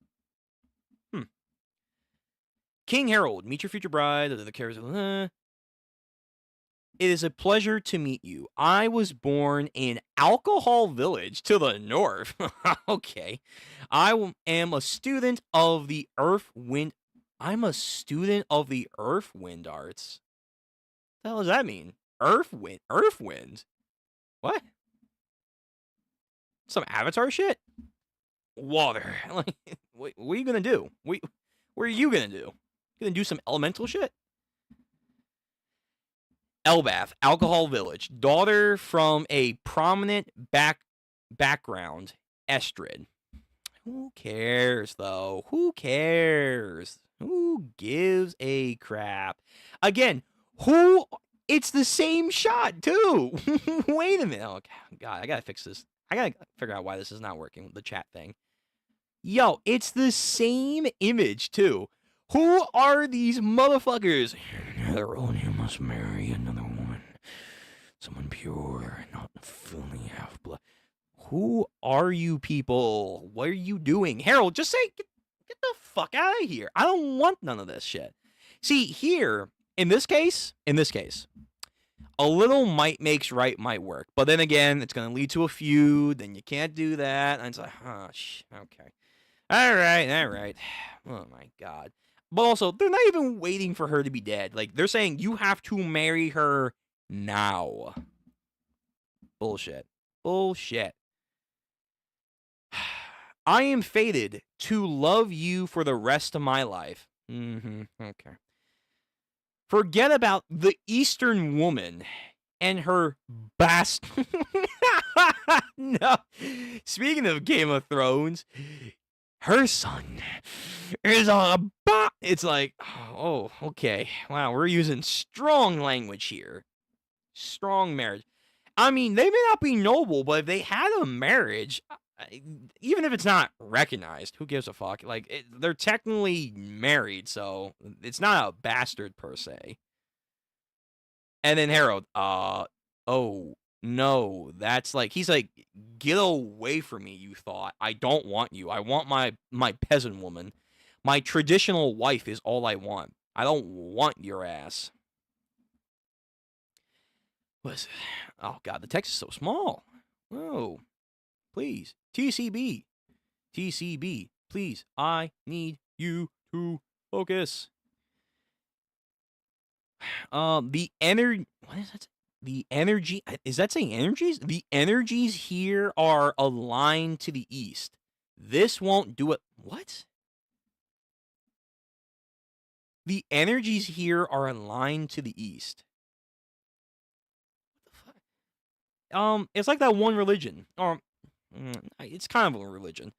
A: King Harold, meet your future bride. The characters. It is a pleasure to meet you. I was born in Alcohol Village to the north. Okay. I am a student of the Earth Wind. I'm a student of the Earth Wind arts. What the hell does that mean? Earth Wind? What? Some Avatar shit? Water. Like, what are you gonna do? What are you gonna do? You gonna do some elemental shit? Elbath, Alcohol Village. Daughter from a prominent background, Estrid. Who cares, though? Who cares? Who gives a crap? Again, who... It's the same shot, too! Wait a minute. Oh, God, I gotta fix this. I gotta figure out why this is not working, the chat thing. Yo, it's the same image, too. Who are these motherfuckers? Another one who must marry another woman. Someone pure, not filthy half-blood. Who are you people? What are you doing? Harold, just say, get the fuck out of here. I don't want none of this shit. See, here, in this case, a little might makes right might work. But then again, it's going to lead to a feud. Then you can't do that. And it's like, okay. All right. Oh, my God. But also, they're not even waiting for her to be dead. Like, they're saying you have to marry her now. Bullshit. I am fated to love you for the rest of my life. Okay. Forget about the Eastern woman and her No. Speaking of Game of Thrones, her son is a bot. It's like, oh, okay. Wow, we're using strong language here. Strong marriage. I mean, they may not be noble, but if they had a marriage, even if it's not recognized, who gives a fuck? Like, they're technically married, so it's not a bastard per se. And then Harold, oh, no, that's like, he's like, get away from me, you thought. I don't want you. I want my peasant woman. My traditional wife is all I want. I don't want your ass. What is it? Oh, God, the text is so small. Oh, please. TCB. TCB. Please, I need you to focus. The energy. What is that? The energy. Is that saying energies? The energies here are aligned to the east. This won't do it. What? The energies here are aligned to the east. What the fuck? It's like that one religion. Or, it's kind of a religion.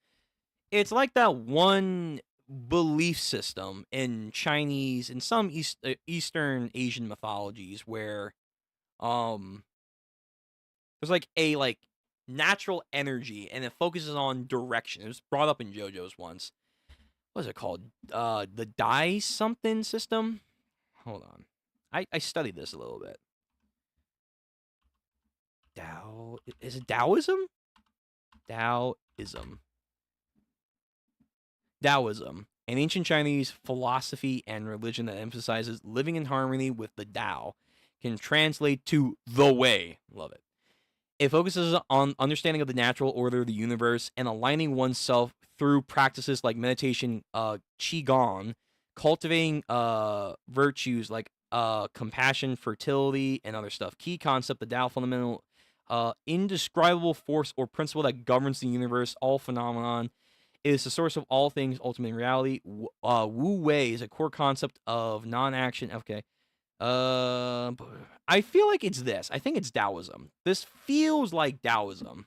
A: It's like that one belief system in Chinese and some Eastern Asian mythologies where there's like a natural energy and it focuses on direction. It was brought up in JoJo's once. What is it called? The Dai something system? Hold on. I studied this a little bit. Tao, is it Taoism? Taoism. Taoism, an ancient Chinese philosophy and religion that emphasizes living in harmony with the Tao, can translate to the way. Love it. It focuses on understanding of the natural order of the universe and aligning oneself through practices like meditation, qigong, cultivating virtues like compassion, fertility, and other stuff. Key concept: the Tao, fundamental, indescribable force or principle that governs the universe, all phenomenon. It is the source of all things, ultimate reality. Wu Wei is a core concept of non-action. Okay. I feel like it's this. I think it's Taoism. This feels like Taoism.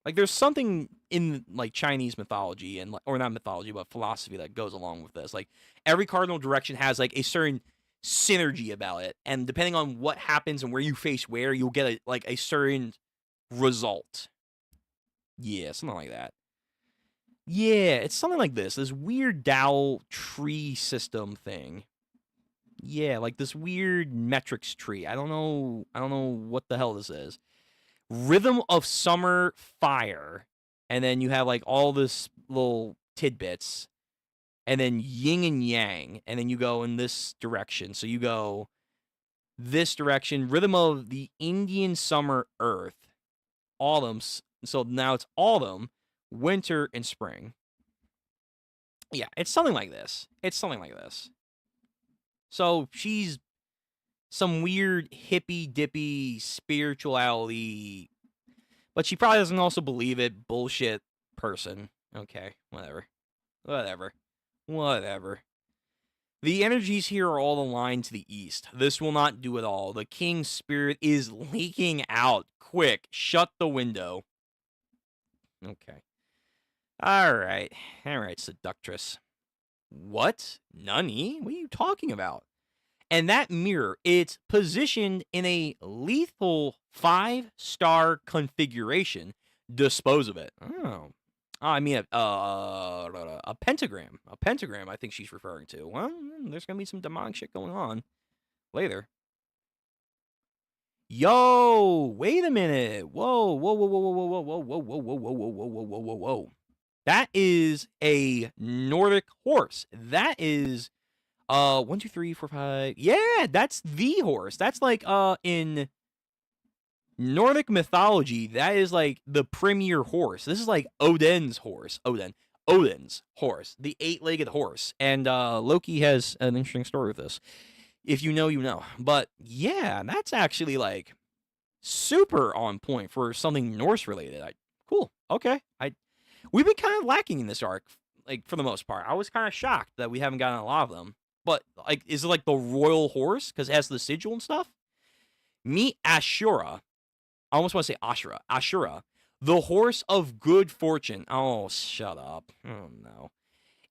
A: Like there's something in like Chinese mythology and or not mythology, but philosophy that goes along with this. Like every cardinal direction has like a certain synergy about it, and depending on what happens and where you face where, you'll get a certain result. Yeah, something like that. Yeah, it's something like this weird Tao tree system thing. Yeah, like this weird metrics tree. I don't know what the hell this is. Rhythm of summer fire. And then you have like all this little tidbits. And then yin and yang. And then you go in this direction. So you go this direction. Rhythm of the Indian summer earth. Autumn. So now it's autumn, winter, and spring. Yeah, it's something like this. So she's some weird hippy dippy spirituality, but she probably doesn't also believe it. Bullshit person. Okay, whatever. The energies here are all aligned to the east. This will not do it all. The king's spirit is leaking out. Quick, shut the window. Okay. All right, seductress. What? Nani? What are you talking about? And that mirror, it's positioned in a lethal 5-star configuration. Dispose of it. Oh. I mean, a pentagram. A pentagram, I think she's referring to. Well, there's going to be some demonic shit going on later. Yo, wait a minute. Whoa. That is a Nordic horse. That is 1, 2, 3, 4, 5. Yeah, that's the horse. That's like in Nordic mythology, that is like the premier horse. This is like Odin's horse. Odin's horse. The 8-legged horse. And Loki has an interesting story with this. If you know, you know. But yeah, that's actually like super on point for something Norse related. Cool. Okay. We've been kind of lacking in this arc, like for the most part. I was kind of shocked that we haven't gotten a lot of them. But like, is it like the royal horse because it has the sigil and stuff? Meet Ashura. I almost want to say Ashura. Ashura. The horse of good fortune. Oh, shut up. Oh, no.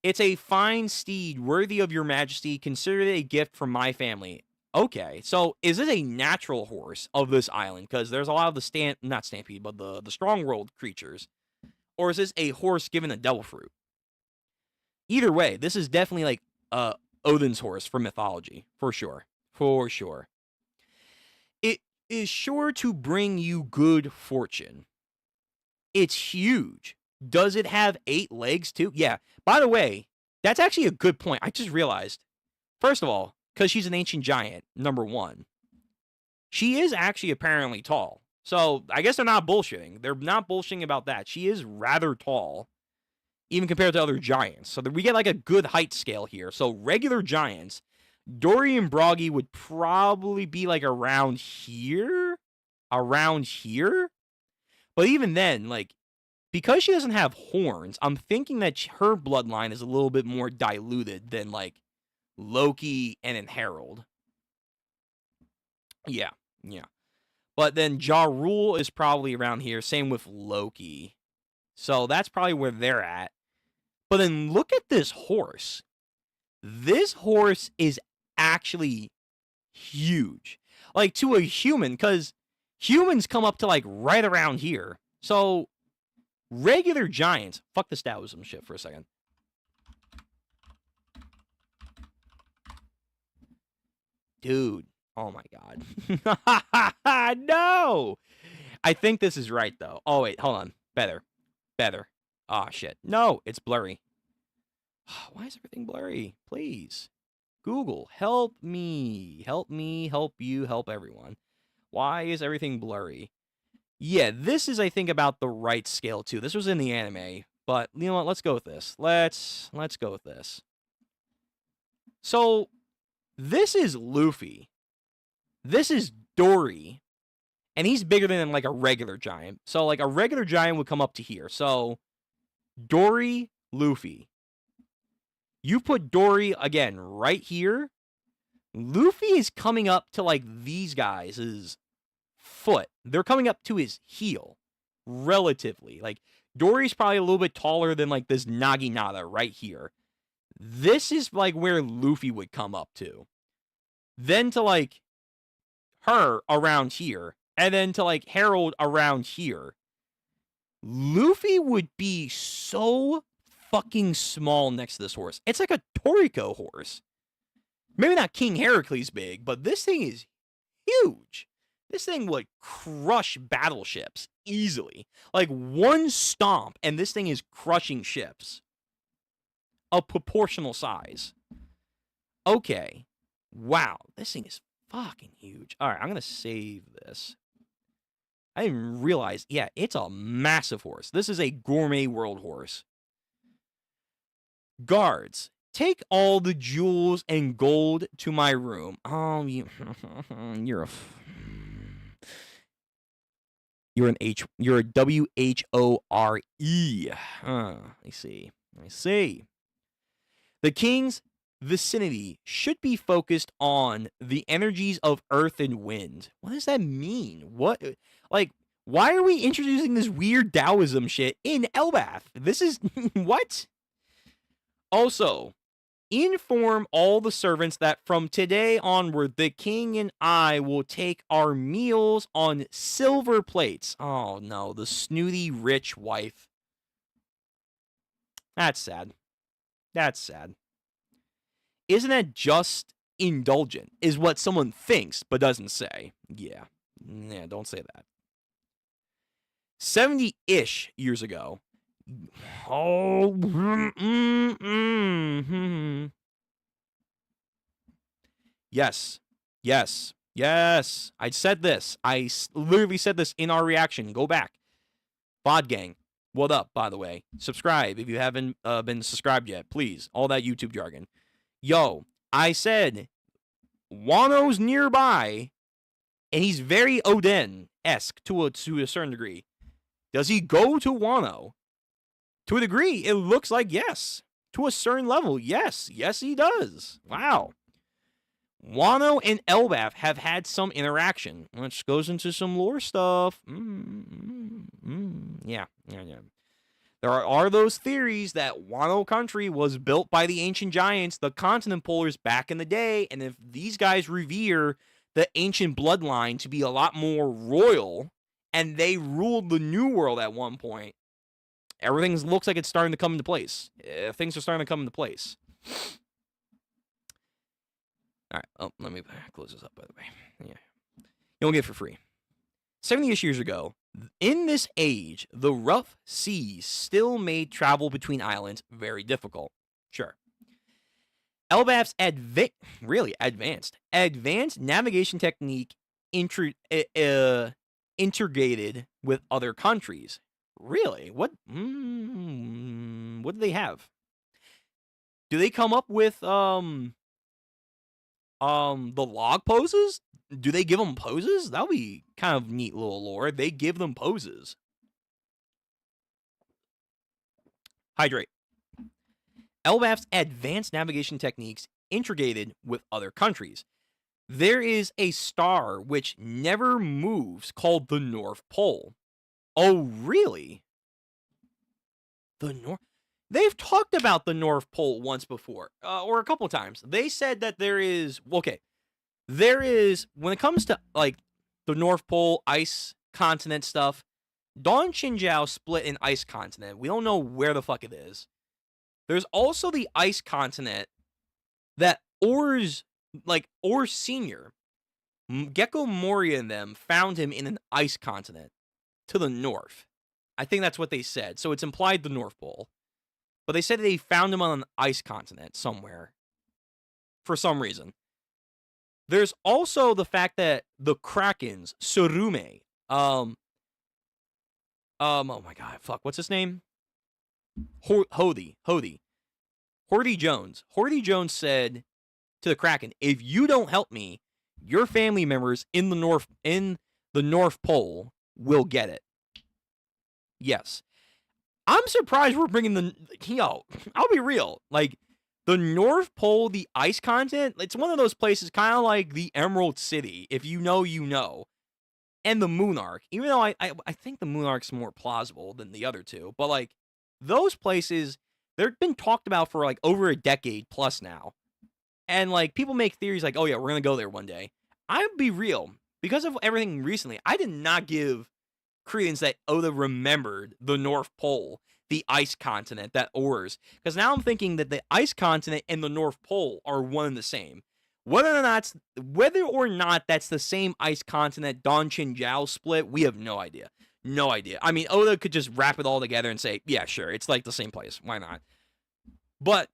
A: It's a fine steed worthy of your majesty. Consider it a gift from my family. Okay, so is this a natural horse of this island? Because there's a lot of the not stampede, but the strong world creatures. Or is this a horse given a devil fruit? Either way, this is definitely like Odin's horse from mythology, for sure. For sure. It is sure to bring you good fortune. It's huge. Does it have 8 legs too? Yeah. By the way, that's actually a good point. I just realized. First of all, because she's an ancient giant, number 1. She is actually apparently tall. So I guess they're not bullshitting. They're not bullshitting about that. She is rather tall, even compared to other giants. So we get like a good height scale here. So regular giants, Dory and Broggy would probably be like around here. Around here. But even then, like, because she doesn't have horns, I'm thinking that her bloodline is a little bit more diluted than, like, Loki and Harold. Yeah. But then Ja Rule is probably around here. Same with Loki. So that's probably where they're at. But then look at this horse. This horse is actually huge. Like, to a human, because humans come up to, like, right around here. So regular giants. Fuck the Taoism shit for a second. Dude. Oh my god. No! I think this is right, though. Oh, wait. Hold on. Better. Ah, shit. No, it's blurry. Why is everything blurry? Please. Google, help me. Help me, help you, help everyone. Why is everything blurry? Yeah, this is, I think, about the right scale, too. This was in the anime, but, you know what? Let's go with this. Let's go with this. So, this is Luffy. This is Dory. And he's bigger than, like, a regular giant. So, like, a regular giant would come up to here. So, Dory, Luffy. You put Dory, again, right here. Luffy is coming up to, like, these guys' foot. They're coming up to his heel, relatively. Like, Dory's probably a little bit taller than, like, this Naginata right here. This is, like, where Luffy would come up to. Then to, like, her around here. And then to, like, Harold around here. Luffy would be so fucking small next to this horse. It's like a Toriko horse. Maybe not King Heracles big, but this thing is huge. This thing would crush battleships easily. Like, one stomp, and this thing is crushing ships. Of proportional size. Okay. Wow. This thing is fucking huge. Alright, I'm going to save this. I didn't realize. Yeah, it's a massive horse. This is a gourmet world horse. Guards, take all the jewels and gold to my room. Oh, you're a W-H-O-R-E. I see. The king's vicinity should be focused on the energies of earth and wind. What does that mean? What, like, why are we introducing this weird Taoism shit in Elbath? This is, what? Also, inform all the servants that from today onward, the king and I will take our meals on silver plates. Oh no, the snooty rich wife. That's sad. Isn't that just indulgent, is what someone thinks but doesn't say. Yeah, don't say that. 70-ish years ago. Oh, yes. I said this. I literally said this in our reaction. Go back. VOD gang. What up, by the way? Subscribe if you haven't been subscribed yet. Please. All that YouTube jargon. Yo, I said Wano's nearby, and he's very Oden-esque to a certain degree. Does he go to Wano? To a degree, it looks like yes. To a certain level, yes. Yes, he does. Wow. Wano and Elbaf have had some interaction, which goes into some lore stuff. Yeah. There are those theories that Wano country was built by the ancient giants, the continent pullers back in the day, and if these guys revere the ancient bloodline to be a lot more royal, and they ruled the New World at one point, everything looks like it's starting to come into place. Things are starting to come into place. All right. Oh, let me close this up, by the way. Yeah. You don't get it for free. 70-ish years ago, in this age, the rough seas still made travel between islands very difficult. Sure. Elbaf's advanced navigation technique integrated with other countries. Really? What do they have? Do they come up with the log poses? Do they give them poses? That would be kind of neat little lore. They give them poses. Hydrate. Elbaf's advanced navigation techniques integrated with other countries. There is a star which never moves called the North Pole. Oh, really? They've talked about the North Pole once before, or a couple times. They said that there is, when it comes to, like, the North Pole, ice continent stuff, Don Chinjiao split an ice continent. We don't know where the fuck it is. There's also the ice continent that Ors Sr., Gecko Moria and them found him in an ice continent to the north. I think that's what they said. So it's implied the North Pole. But they said they found him on an ice continent somewhere for some reason. There's also the fact that the Krakens, Surume, oh my god, fuck, what's his name? Hody Jones. Hody Jones said to the Kraken, if you don't help me, your family members in the North Pole will get it. Yes. I'm surprised we're bringing I'll be real. Like, the North Pole, the ice continent, it's one of those places kind of like the Emerald City. If you know, you know. And the Moonarch. Even though I think the Moonarch's more plausible than the other two. But, like, those places, they've been talked about for, like, over a decade plus now. And, like, people make theories like, oh, yeah, we're going to go there one day. I'll be real. Because of everything recently, I did not give credence that Oda remembered the North Pole, the ice continent, that Ors. Because now I'm thinking that the ice continent and the North Pole are one and the same. Whether or not that's the same ice continent Don Chinjiao split, we have no idea. No idea. I mean, Oda could just wrap it all together and say, yeah, sure, it's like the same place. Why not? But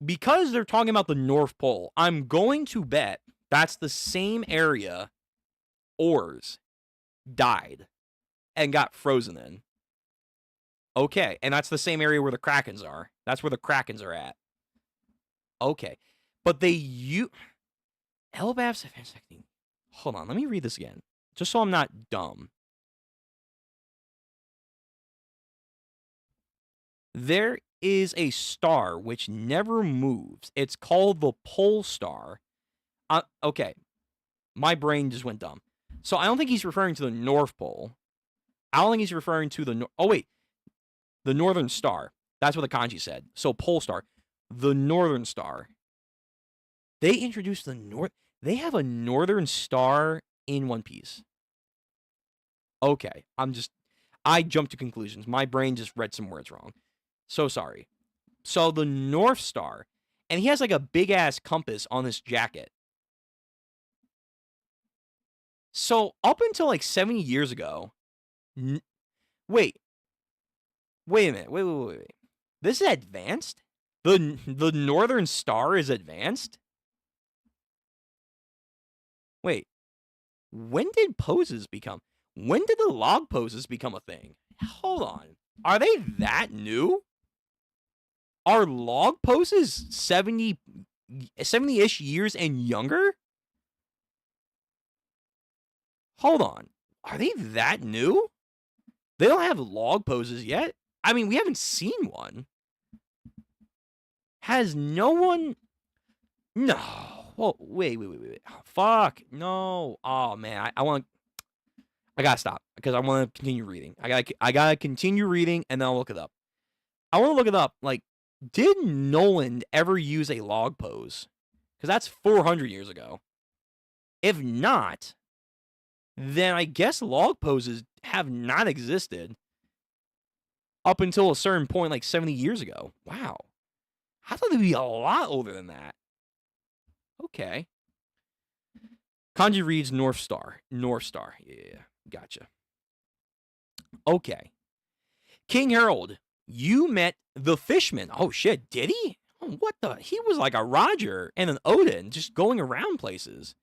A: because they're talking about the North Pole, I'm going to bet that's the same area Ors died and got frozen in. Okay, and that's the same area where the Krakens are. That's where the Krakens are at. Okay, but Elbaf's advanced technique. Hold on, let me read this again, just so I'm not dumb. There is a star which never moves. It's called the Pole Star. Okay, my brain just went dumb. So I don't think he's referring to the North Pole. I don't think he's referring to the the Northern Star. That's what the kanji said. So Pole Star, the Northern Star. They introduced They have a Northern Star in One Piece. Okay, I jumped to conclusions. My brain just read some words wrong. So sorry. So the North Star, and he has like a big ass compass on his jacket. So up until like 70 years ago, wait a minute. Wait. This is advanced? The Northern Star is advanced? Wait. When did the log poses become a thing? Hold on. Are they that new? Are log poses 70-ish years and younger? Hold on. Are they that new? They don't have log poses yet? I mean, we haven't seen one. Has no one... No. Oh, wait. Oh, fuck. No. Oh, man. I gotta stop because I want to continue reading. I gotta continue reading and then I'll look it up. I want to look it up. Like, did Noland ever use a log pose? Because that's 400 years ago. If not, then I guess log poses have not existed up until a certain point, like 70 years ago. Wow. I thought they'd be a lot older than that. Okay. Kanji reads North Star. North Star. Yeah, gotcha. Okay. King Harold, you met the fishman. Oh, shit, did he? Oh, what the? He was like a Roger and an Odin just going around places.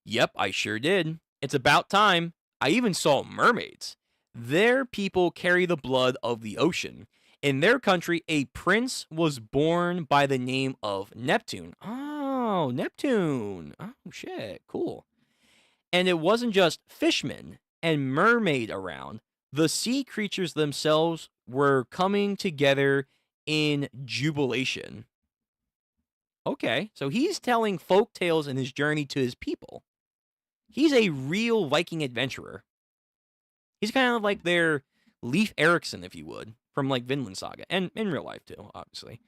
A: Yep, I sure did. It's about time. I even saw mermaids. Their people carry the blood of the ocean. In their country, a prince was born by the name of Neptune. Oh, Neptune. Oh, shit. Cool. And it wasn't just fishmen and mermaid around. The sea creatures themselves were coming together in jubilation. Okay, so he's telling folk tales in his journey to his people. He's a real Viking adventurer. He's kind of like their Leif Erikson, if you would, from like Vinland Saga, and in real life too, obviously.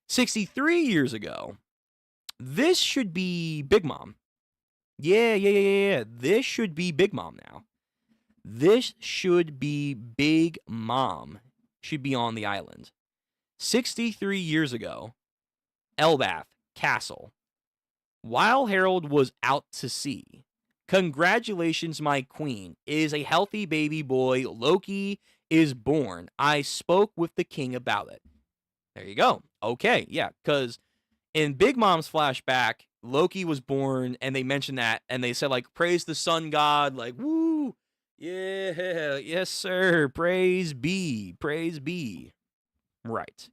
A: 63 years ago, this should be Big Mom. Yeah. This should be Big Mom now. This should be Big Mom. Should be on the island. 63 years ago, Elbath Castle. While Harold was out to sea, congratulations, my queen. It is a healthy baby boy. Loki is born. I spoke with the king about it. There you go. Okay, yeah, because in Big Mom's flashback, Loki was born, and they mentioned that, and they said, like, praise the sun god, like, woo, yeah, yes, sir, praise be. Right.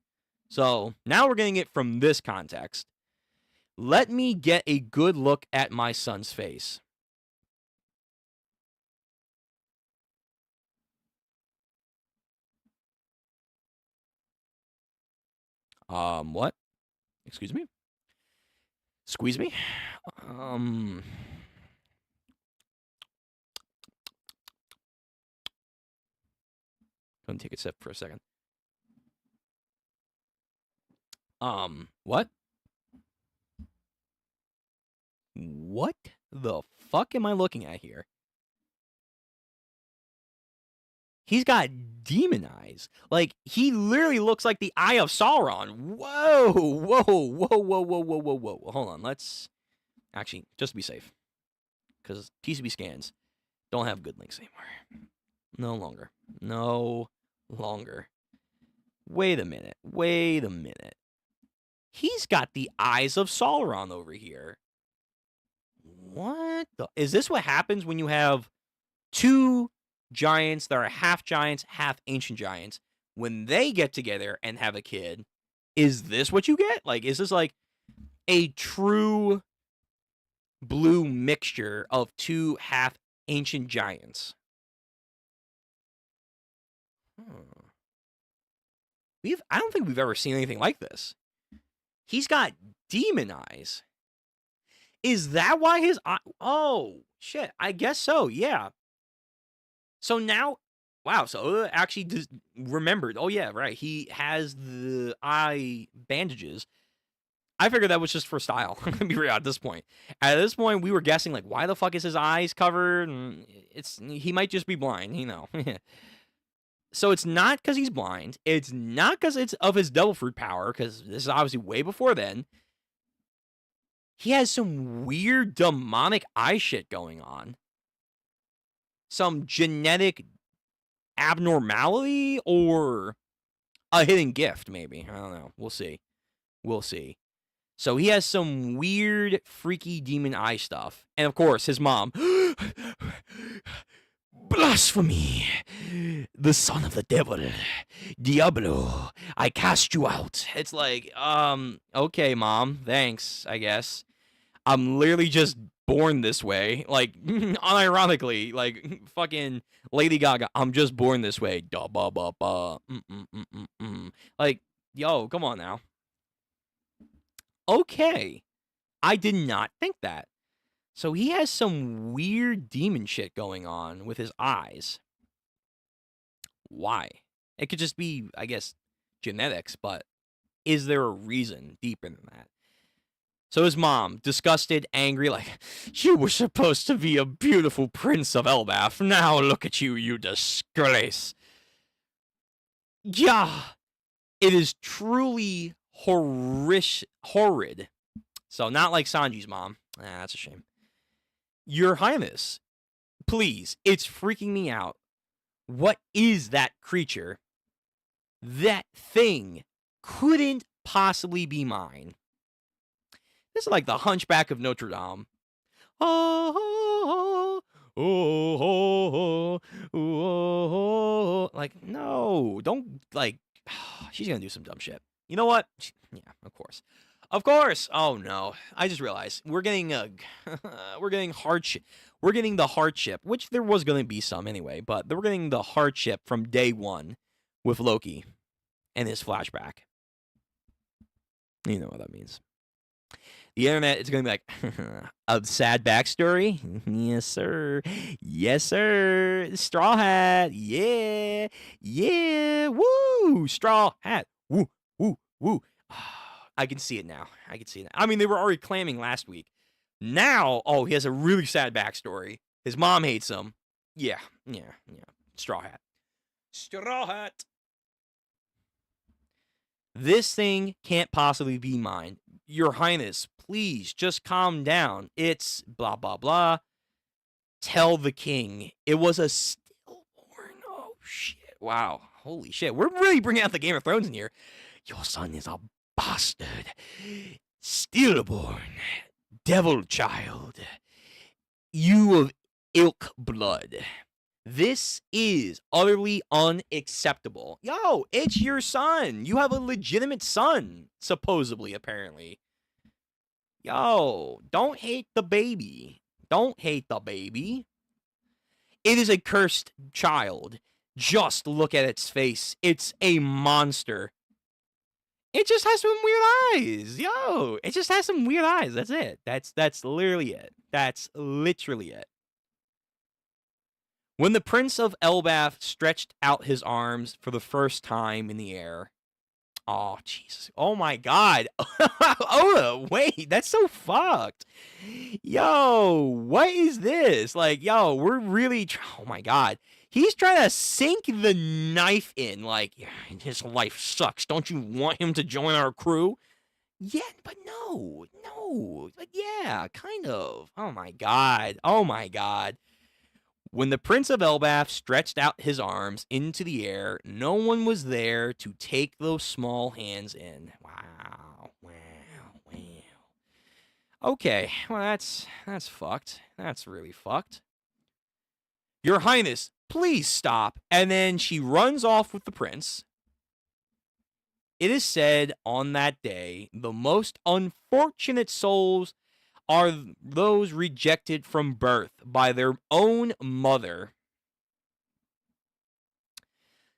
A: So, now we're getting it from this context. Let me get a good look at my son's face. What? Excuse me? Squeeze me? Gonna take a sip for a second. What? What the fuck am I looking at here? He's got demon eyes. Like, he literally looks like the Eye of Sauron. Whoa. Hold on, let's... Actually, just to be safe. Because TCB scans don't have good links anymore. No longer. Wait a minute. He's got the Eyes of Sauron over here. What the... Is this what happens when you have two giants that are half giants, half ancient giants? When they get together and have a kid, is this what you get? Like, is this like a true blue mixture of two half ancient giants? I don't think we've ever seen anything like this. He's got demon eyes. Is that why his eye... Oh, shit. I guess so, yeah. So now... Wow, so actually just remembered. Oh, yeah, right. He has the eye bandages. I figured that was just for style. I'm going to be real at this point. At this point, we were guessing, like, why the fuck is his eyes covered? And he might just be blind, you know. So it's not because he's blind. It's not because it's of his devil fruit power, because this is obviously way before then. He has some weird demonic eye shit going on. Some genetic abnormality or a hidden gift, maybe. I don't know. We'll see. So he has some weird, freaky demon eye stuff. And of course, his mom. Blasphemy! The son of the devil. Diablo, I cast you out. It's like, okay, mom, thanks, I guess. I'm literally just born this way. Like, unironically, like, fucking Lady Gaga, I'm just born this way. Da ba ba ba. Like, yo, come on now. Okay. I did not think that. So he has some weird demon shit going on with his eyes. Why? It could just be, I guess, genetics, but is there a reason deeper than that? So his mom, disgusted, angry, like, you were supposed to be a beautiful prince of Elbaf. Now look at you, you disgrace. Yeah, it is truly horrid. So not like Sanji's mom. That's a shame. Your Highness, please, it's freaking me out. What is that creature? That thing couldn't possibly be mine. This is like the Hunchback of Notre Dame. Oh, oh, oh, oh, like, no, don't, like, she's gonna do some dumb shit. You know what? Yeah, of course. Of course. Oh no, I just realized we're getting we're getting hardship. We're getting the hardship, which there was gonna be some anyway, but we're getting the hardship from day one with Loki and his flashback. You know what that means. The internet is going to be like, a sad backstory? Yes, sir. Yes, sir. Straw Hat. Yeah. Yeah. Woo. Straw Hat. Woo. Woo. Woo. I can see it now. I can see it now. I mean, they were already clamming last week. Now, oh, he has a really sad backstory. His mom hates him. Yeah. Yeah. Yeah. Straw Hat. Straw Hat. This thing can't possibly be mine. Your Highness, please just calm down. It's blah, blah, blah. Tell the king. It was a stillborn. Oh, shit. Wow. Holy shit. We're really bringing out the Game of Thrones in here. Your son is a bastard. Stillborn. Devil child. You of ilk blood. This is utterly unacceptable. Yo, it's your son. You have a legitimate son, supposedly, apparently. Yo, don't hate the baby. Don't hate the baby. It is a cursed child. Just look at its face. It's a monster. It just has some weird eyes. Yo, it just has some weird eyes. That's it. That's literally it. That's literally it. When the Prince of Elbaf stretched out his arms for the first time in the air. Oh, Jesus. Oh, my God. Oh, wait. That's so fucked. Yo, what is this? Like, yo, we're really... Oh, my God. He's trying to sink the knife in. Like, his life sucks. Don't you want him to join our crew? Yeah, but no. No. But yeah, kind of. Oh, my God. Oh, my God. When the Prince of Elbaf stretched out his arms into the air, no one was there to take those small hands in. Wow, wow, wow. Okay, well, that's fucked. That's really fucked. Your Highness, please stop. And then she runs off with the prince. It is said on that day, the most unfortunate souls are those rejected from birth by their own mother.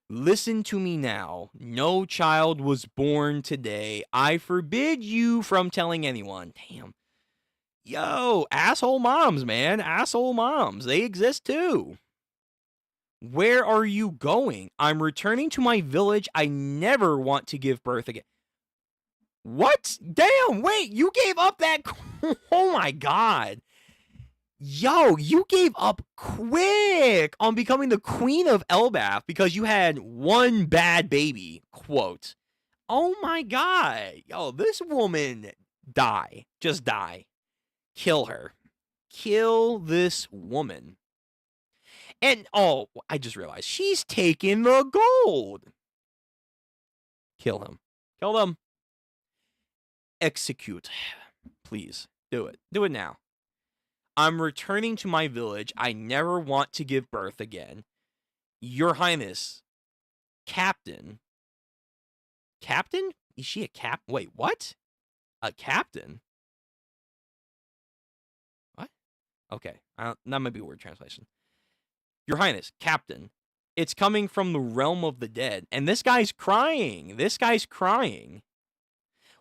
A: Listen to me now. No child was born today. I forbid you from telling anyone. Damn. Yo, asshole moms, man. Asshole moms. They exist too. Where are you going? I'm returning to my village. I never want to give birth again. What? Damn, wait, you gave up that... Oh, my God. Yo, you gave up quick on becoming the queen of Elbaf because you had one bad baby, quote. Oh, my God. Yo, this woman, die. Just die. Kill her. Kill this woman. And, oh, I just realized, she's taking the gold. Kill him. Kill them. Execute. Please, do it. Do it now. I'm returning to my village. I never want to give birth again. Your Highness. Captain. Captain? Is she a cap? Wait, what? A captain? What? Okay, that might be a word translation. Your Highness, Captain. It's coming from the realm of the dead. And this guy's crying. This guy's crying.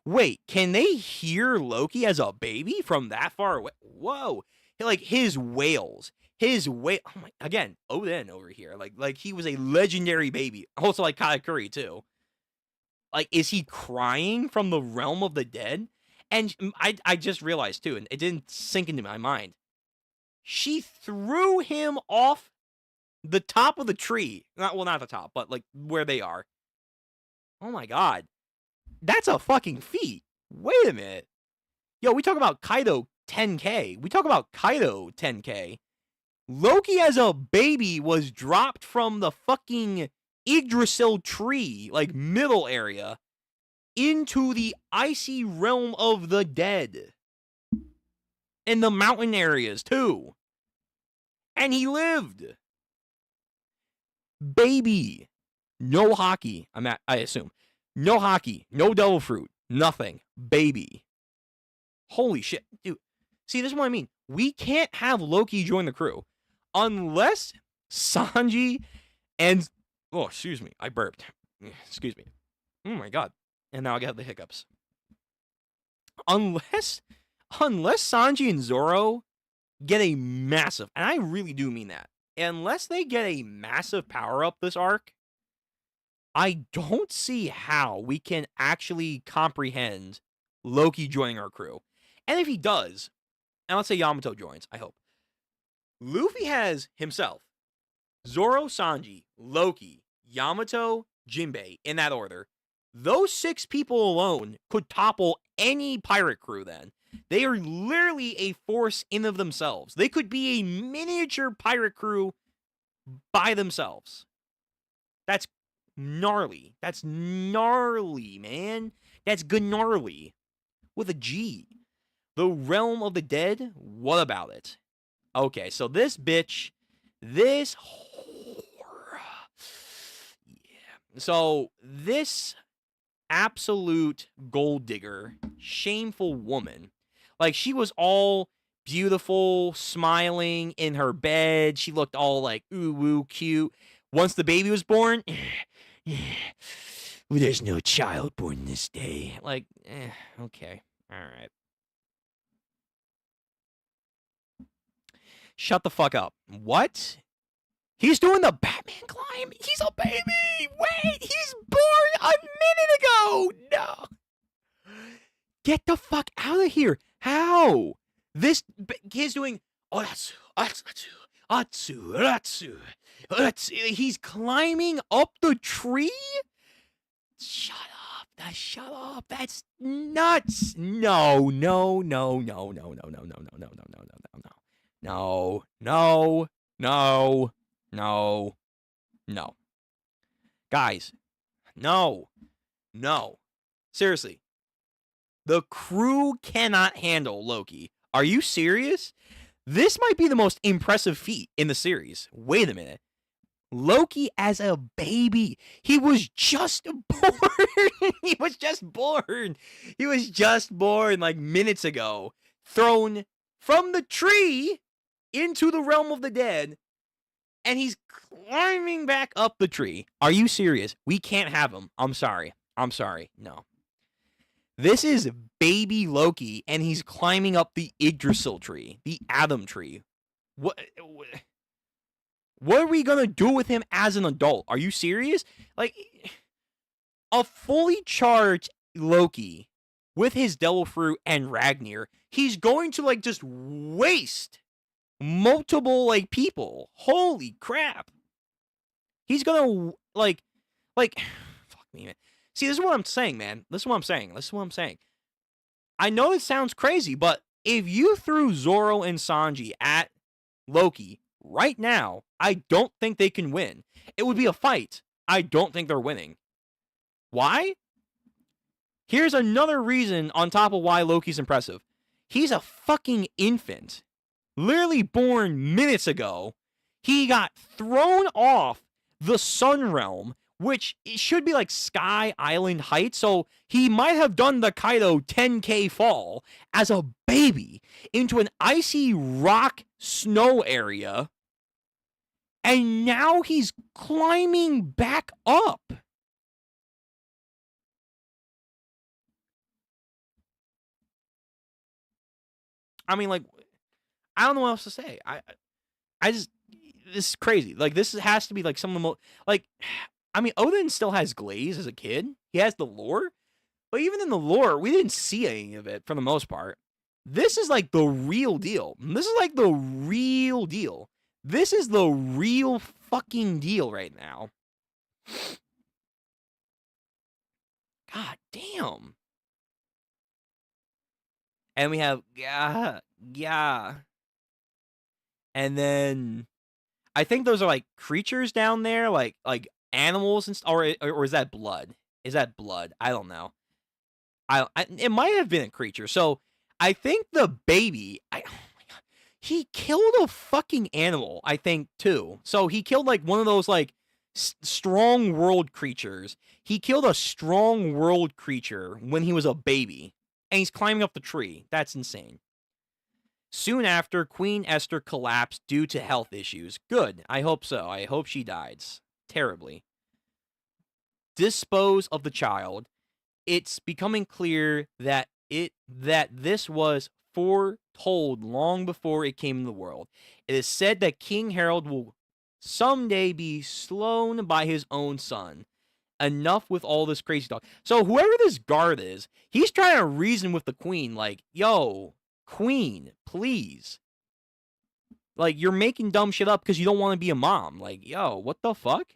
A: Wait, can they hear Loki as a baby from that far away? Whoa. Like his wails. Oh my, again, Odin over here. Like he was a legendary baby. Also like Katakuri too. Like, is he crying from the realm of the dead? And I just realized too, and it didn't sink into my mind. She threw him off the top of the tree. Not the top, but like where they are. Oh my god. That's a fucking feat. Wait a minute. Yo, we talk about Kaido 10K. We talk about Kaido 10K. Loki as a baby was dropped from the fucking Yggdrasil tree, like middle area, into the icy realm of the dead. In the mountain areas, too. And he lived. Baby. No hockey. I assume. No hockey. No devil fruit. Nothing. Baby. Holy shit. Dude. See, this is what I mean. We can't have Loki join the crew. Unless Sanji and... Oh, excuse me. I burped. Excuse me. Oh my god. And now I got the hiccups. Unless Sanji and Zoro get a massive... And I really do mean that. Unless they get a massive power-up this arc, I don't see how we can actually comprehend Loki joining our crew. And if he does, and let's say Yamato joins, I hope. Luffy has himself, Zoro, Sanji, Loki, Yamato, Jinbei, in that order. Those 6 people alone could topple any pirate crew then. They are literally a force in of themselves. They could be a miniature pirate crew by themselves. That's gnarly. That's gnarly, man. That's gnarly. With a G. The realm of the dead? What about it? Okay, so this bitch, this whore. Yeah. So this absolute gold digger, shameful woman. Like, she was all beautiful, smiling in her bed. She looked all like, ooh, woo, cute. Once the baby was born, well, there's no child born this day. Like, okay. All right. Shut the fuck up. What? He's doing the Batman climb? He's a baby! Wait! He's born a minute ago! No! Get the fuck out of here! How? This kid's doing... He's climbing up the tree? Shut up. Shut up. That's nuts. No. Guys, no. Seriously. The crew cannot handle Loki. Are you serious? This might be the most impressive feat in the series. Wait a minute. Loki as a baby. He was just born. He was just born like minutes ago. Thrown from the tree into the realm of the dead. And he's climbing back up the tree. Are you serious? We can't have him. I'm sorry. No. This is baby Loki, and he's climbing up the Yggdrasil tree, the Adam tree. What are we gonna do with him as an adult? Are you serious? Like, a fully charged Loki with his Devil Fruit and Ragnar, he's going to, like, just waste multiple, like, people. Holy crap. He's gonna, like, fuck me, man. See, this is what I'm saying, man. This is what I'm saying. I know it sounds crazy, but if you threw Zoro and Sanji at Loki right now, I don't think they can win. It would be a fight. I don't think they're winning. Why? Here's another reason on top of why Loki's impressive. He's a fucking infant. Literally born minutes ago. He got thrown off the Sun Realm, which should be like Sky Island height, so he might have done the Kaido 10K fall as a baby into an icy rock snow area, and now he's climbing back up. I mean, like, I don't know what else to say. I just, this is crazy. Like, this has to be like some of the most, like, I mean, Odin still has glaze as a kid. He has the lore, but even in the lore, we didn't see any of it for the most part. This is like the real deal. This is like the real deal. This is the real fucking deal right now. God damn. And we have yeah. And then I think those are like creatures down there, like animals and or is that blood? Is that blood? I don't know. It might have been a creature. So I think the baby, oh my God, he killed a fucking animal. I think too. So he killed like one of those like strong world creatures. He killed a strong world creature when he was a baby, and he's climbing up the tree. That's insane. Soon after, Queen Esther collapsed due to health issues. Good. I hope so. I hope she dies terribly. Dispose of the child. It's becoming clear that this was foretold long before it came into the world. It is said that King Harold will someday be slain by his own son. Enough with all this crazy talk. So whoever this guard is, he's trying to reason with the queen, like, yo, queen, please. Like, you're making dumb shit up because you don't want to be a mom. Like, yo, what the fuck?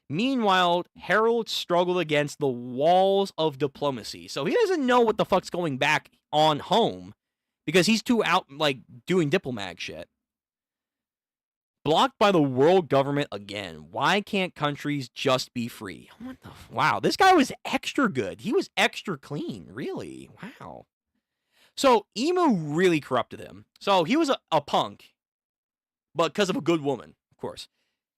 A: Meanwhile, Harold struggled against the walls of diplomacy. So he doesn't know what the fuck's going back on home because he's too out, like, doing diplomatic shit. Blocked by the world government again. Why can't countries just be free? What the wow, this guy was extra good. He was extra clean, really. Wow. So Emu really corrupted him. So he was a punk, but because of a good woman, of course.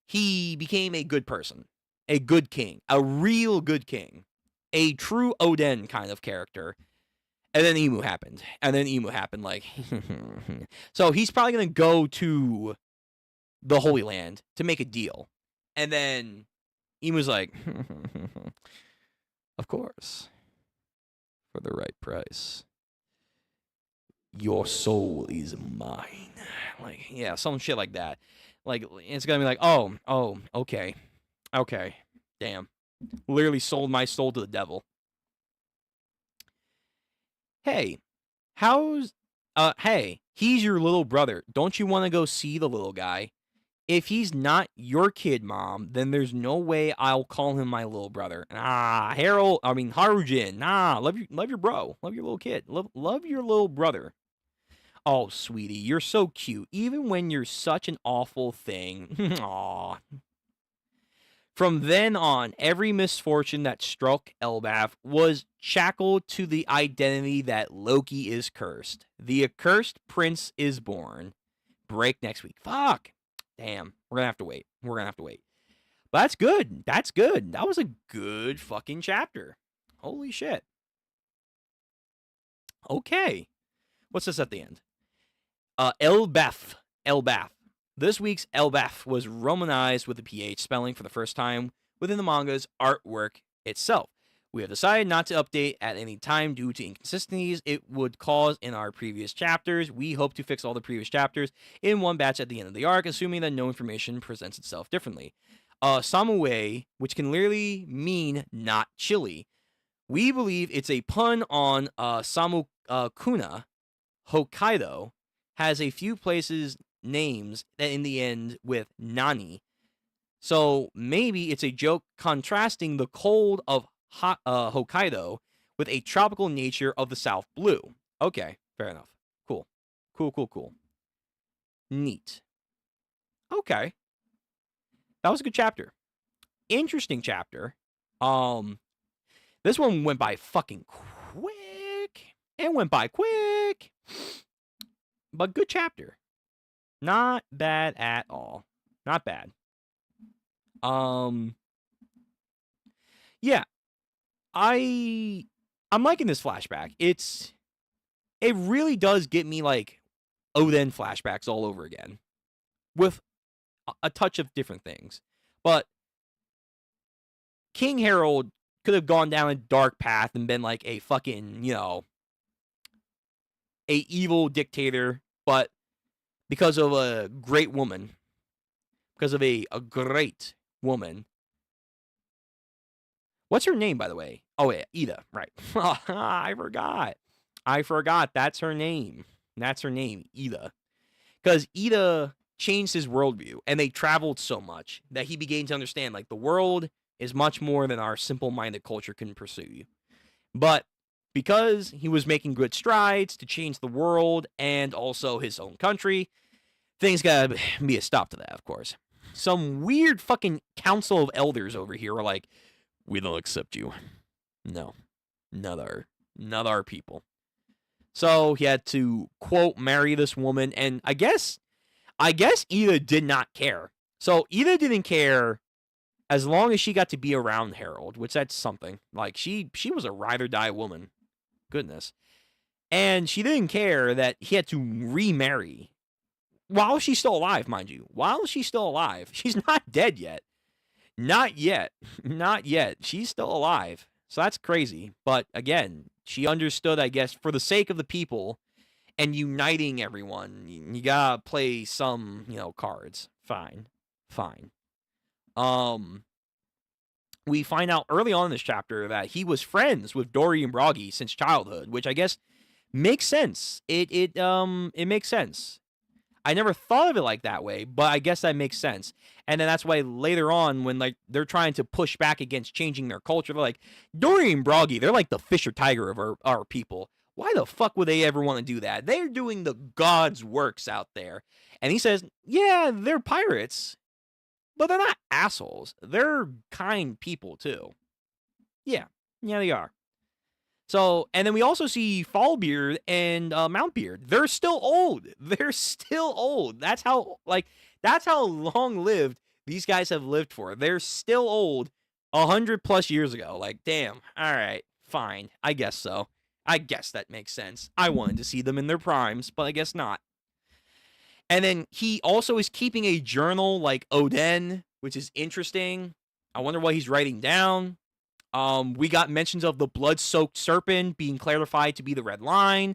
A: He became a good person, a good king, a real good king, a true Odin kind of character. And then Emu happened. Like, so he's probably going to go to the Holy Land to make a deal. And then Emu's like, of course, for the right price. Your soul is mine. Like, yeah, some shit like that. Like, it's gonna be like, oh, okay. Damn. Literally sold my soul to the devil. Hey, hey, he's your little brother. Don't you want to go see the little guy? If he's not your kid, Mom, then there's no way I'll call him my little brother. Harujin. Nah, love your bro. Love your little kid. Love your little brother. Oh, sweetie, you're so cute, even when you're such an awful thing. Aw. From then on, every misfortune that struck Elbaf was shackled to the identity that Loki is cursed. The accursed prince is born. Break next week. Fuck. Damn. We're gonna have to wait. But that's good. That was a good fucking chapter. Holy shit. Okay. What's this at the end? Elbaf. This week's Elbaf was romanized with the PH spelling for the first time within the manga's artwork itself. We have decided not to update at any time due to inconsistencies it would cause in our previous chapters. We hope to fix all the previous chapters in one batch at the end of the arc, assuming that no information presents itself differently. Samue, which can literally mean not chilly. We believe it's a pun on Samukuna, Hokkaido, has a few places names that in the end with Nani. So maybe it's a joke contrasting the cold of Hokkaido with a tropical nature of the South Blue. Okay, fair enough. Cool. Neat. Okay. That was a good chapter. Interesting chapter. This one went by fucking quick. It went by quick. But good chapter. Not bad at all. Not bad. Yeah. I'm liking this flashback. It really does get me like Odin flashbacks all over again with a touch of different things. But King Harold could have gone down a dark path and been like a fucking, a evil dictator, but because of a great woman, because of a great woman. What's her name, by the way? Oh, yeah, Ida, right. I forgot. That's her name. Ida. Because Ida changed his worldview, and they traveled so much that he began to understand, like, the world is much more than our simple-minded culture can pursue. But because he was making good strides to change the world and also his own country, things gotta be a stop to that, of course. Some weird fucking council of elders over here are like, we don't accept you. No, not our people. So he had to, quote, marry this woman, and I guess Ida did not care. So Ida didn't care as long as she got to be around Harold, which that's something. Like, she was a ride or die woman. Goodness. And she didn't care that he had to remarry while she's still alive, mind you. While she's still alive. She's not dead yet. Not yet. Not yet. She's still alive. So that's crazy. But again, she understood, I guess, for the sake of the people and uniting everyone, you gotta play some, cards. Fine. We find out early on in this chapter that he was friends with Dory and Broggy since childhood, which I guess makes sense. It makes sense. I never thought of it like that way, but I guess that makes sense. And then that's why later on, when like they're trying to push back against changing their culture, they're like, Dory and Broggy, they're like the Fisher Tiger of our people. Why the fuck would they ever want to do that? They're doing the God's works out there. And he says, yeah, they're pirates, but they're not assholes. They're kind people, too. Yeah, they are. So, and then we also see Fallbeard and Mountbeard. They're still old. That's how long-lived these guys have lived for. They're still old 100+ years ago. Like, damn. All right, fine. I guess so. I guess that makes sense. I wanted to see them in their primes, but I guess not. And then he also is keeping a journal like Oden, which is interesting. I wonder what he's writing down. We got mentions of the blood-soaked serpent being clarified to be the red line,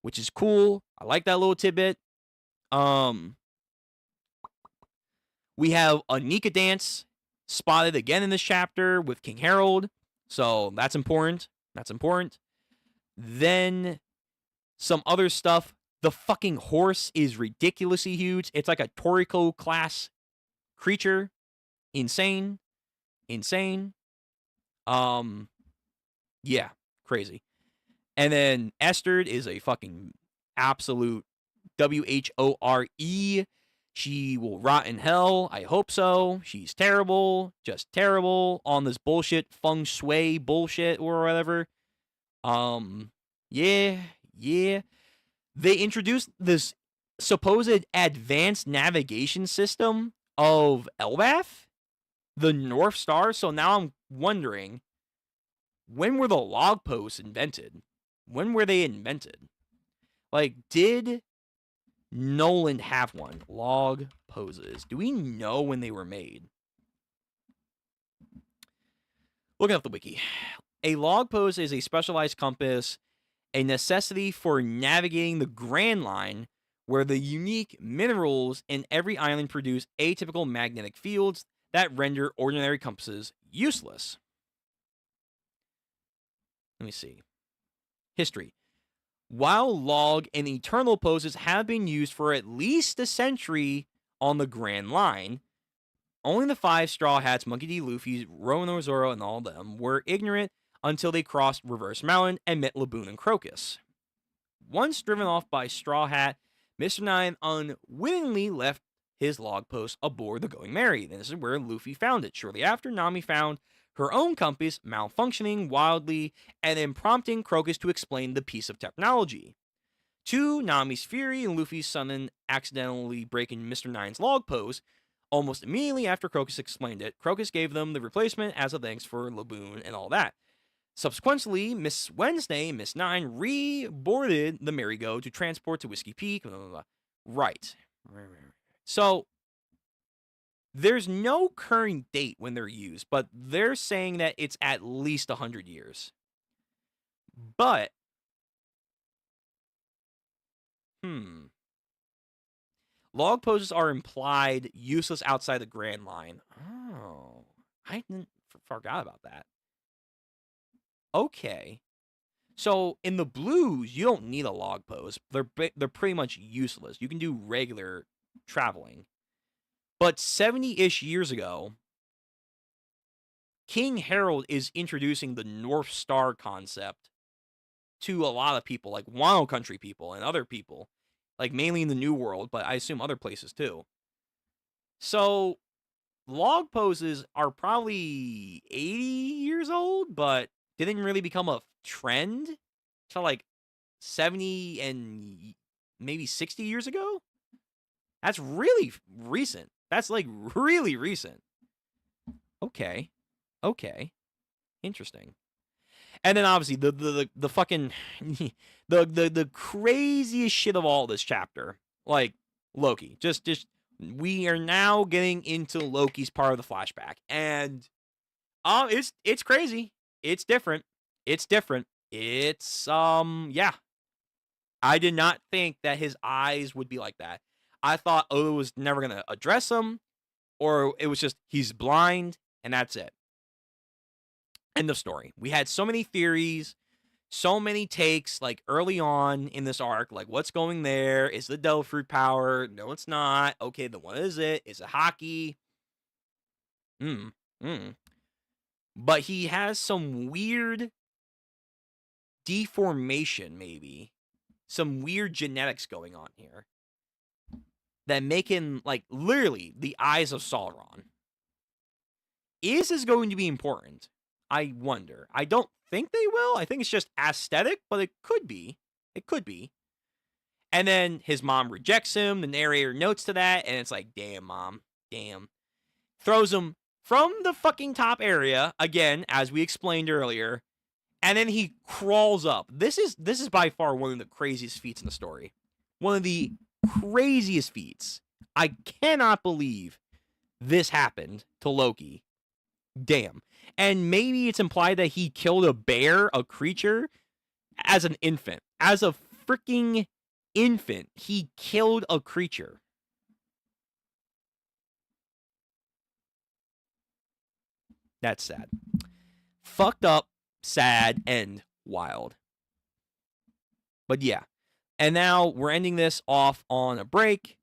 A: which is cool. I like that little tidbit. We have a Nika dance spotted again in this chapter with King Harold, so that's important. Then some other stuff. The fucking horse is ridiculously huge. It's like a Toriko class creature. Insane. Yeah, crazy. And then Esther is a fucking absolute WHORE. She will rot in hell. I hope so. She's terrible. Just terrible on this bullshit feng shui bullshit or whatever. Yeah. They introduced this supposed advanced navigation system of Elbath, the North Star. So now I'm wondering, when were the log posts invented? When were they invented? Like, did Nolan have one? Log poses. Do we know when they were made? Looking up the wiki. A log pose is a specialized compass, a necessity for navigating the Grand Line, where the unique minerals in every island produce atypical magnetic fields that render ordinary compasses useless. Let me see. History. While log and eternal poses have been used for at least a century on the Grand Line, only the 5 Straw Hats, Monkey D. Luffy, Rono Zoro, and all of them were ignorant until they crossed Reverse Mountain and met Laboon and Crocus. Once driven off by Straw Hat, Mr. Nine unwittingly left his log post aboard the Going Merry. And this is where Luffy found it. Shortly after, Nami found her own compass malfunctioning wildly and then prompting Crocus to explain the piece of technology. To Nami's fury and Luffy's sudden accidentally breaking Mr. Nine's log post, almost immediately after Crocus explained it, Crocus gave them the replacement as a thanks for Laboon and all that. Subsequently, Miss Wednesday and Miss Nine reboarded the Merry-Go to transport to Whiskey Peak. Blah, blah, blah. Right. So, there's no current date when they're used, but they're saying that it's at least 100 years. But Log poses are implied useless outside the Grand Line. Oh, I forgot about that. Okay. So in the blues, you don't need a log pose. They're pretty much useless. You can do regular traveling. But 70-ish years ago, King Harold is introducing the North Star concept to a lot of people, like Wano Country people and other people, like mainly in the New World, but I assume other places too. So log poses are probably 80 years old, but didn't really become a trend till like 70 and maybe 60 years ago. That's really recent. That's like really recent. Okay. Interesting. And then obviously the fucking the craziest shit of all this chapter, like Loki. Just we are now getting into Loki's part of the flashback, and it's crazy. It's different. It's yeah. I did not think that his eyes would be like that. I thought Oda was never gonna address him, or it was just he's blind and that's it. End of story. We had so many theories, so many takes, like early on in this arc, like what's going there? Is the devil fruit power? No, it's not. Okay, then what is it? Is it hockey? But he has some weird deformation, maybe. Some weird genetics going on here that make him, like, literally the eyes of Sauron. Is this going to be important? I wonder. I don't think they will. I think it's just aesthetic, but it could be. It could be. And then his mom rejects him. The narrator notes to that, and it's like, damn, mom. Damn. Throws him from the fucking top area, again, as we explained earlier, and then he crawls up. This is by far one of the craziest feats in the story. One of the craziest feats. I cannot believe this happened to Loki. Damn. And maybe it's implied that he killed a bear, a creature, as an infant. As a freaking infant, he killed a creature. That's sad. Fucked up, sad, and wild. But yeah. And now we're ending this off on a break.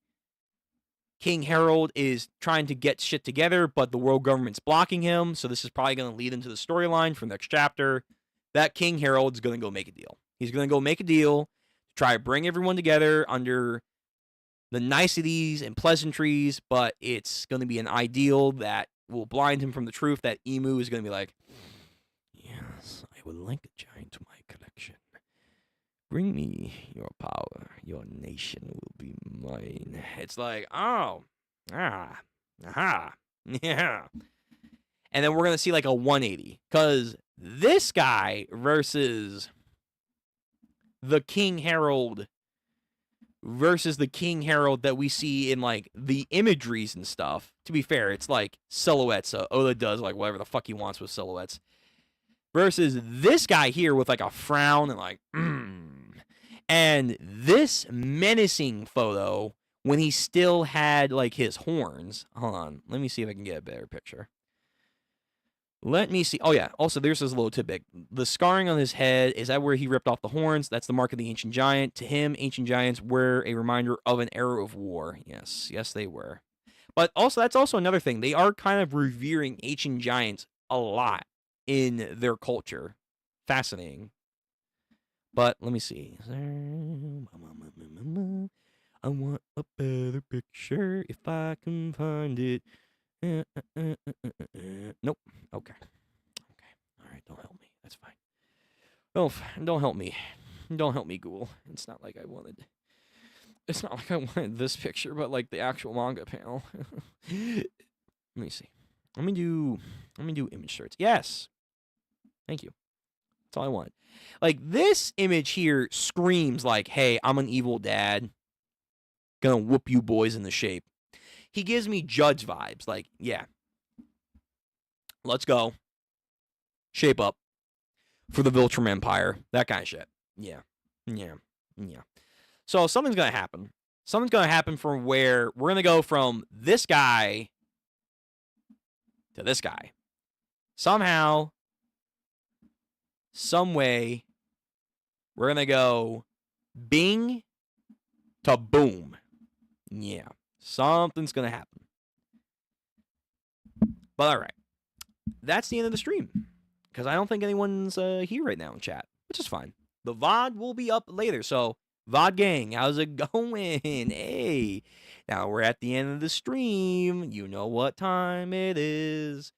A: King Harold is trying to get shit together, but the world government's blocking him. So this is probably going to lead into the storyline for the next chapter. That King Harold's going to go make a deal. He's going to go make a deal to try to bring everyone together under the niceties and pleasantries, but it's going to be an ideal that will blind him from the truth that Emu is going to be like, yes, I would like a giant to my collection. Bring me your power. Your nation will be mine. It's like, oh, yeah. And then we're going to see like a 180. Because this guy versus the King Harold that we see in like the imageries and stuff. To be fair, it's like silhouettes. Oda does like whatever the fuck he wants with silhouettes. Versus this guy here with like a frown and like, And this menacing photo when he still had like his horns. Hold on. Let me see if I can get a better picture. Let me see. Oh, yeah. Also, there's this little tidbit. The scarring on his head, is that where he ripped off the horns? That's the mark of the ancient giant. To him, ancient giants were a reminder of an era of war. Yes, they were. But also, that's also another thing. They are kind of revering ancient giants a lot in their culture. Fascinating. But let me see. I want a better picture if I can find it. Nope. Okay. All right. Don't help me. That's fine. Don't help me. Don't help me, Ghoul. It's not like I wanted this picture, but like the actual manga panel. Let me see. Let me do image search. Yes. Thank you. That's all I want. Like this image here screams like, "Hey, I'm an evil dad. Gonna whoop you boys in the shape." He gives me Judge vibes. Like, yeah. Let's go. Shape up for the Viltrum Empire. That kind of shit. Yeah. So something's going to happen. Something's going to happen from where we're going to go from this guy to this guy. Somehow, some way, we're going to go bing to boom. Yeah, something's going to happen. But all right, that's the end of the stream. Because I don't think anyone's here right now in chat, which is fine. The VOD will be up later, so VOD gang, how's it going? Hey, now we're at the end of the stream. You know what time it is.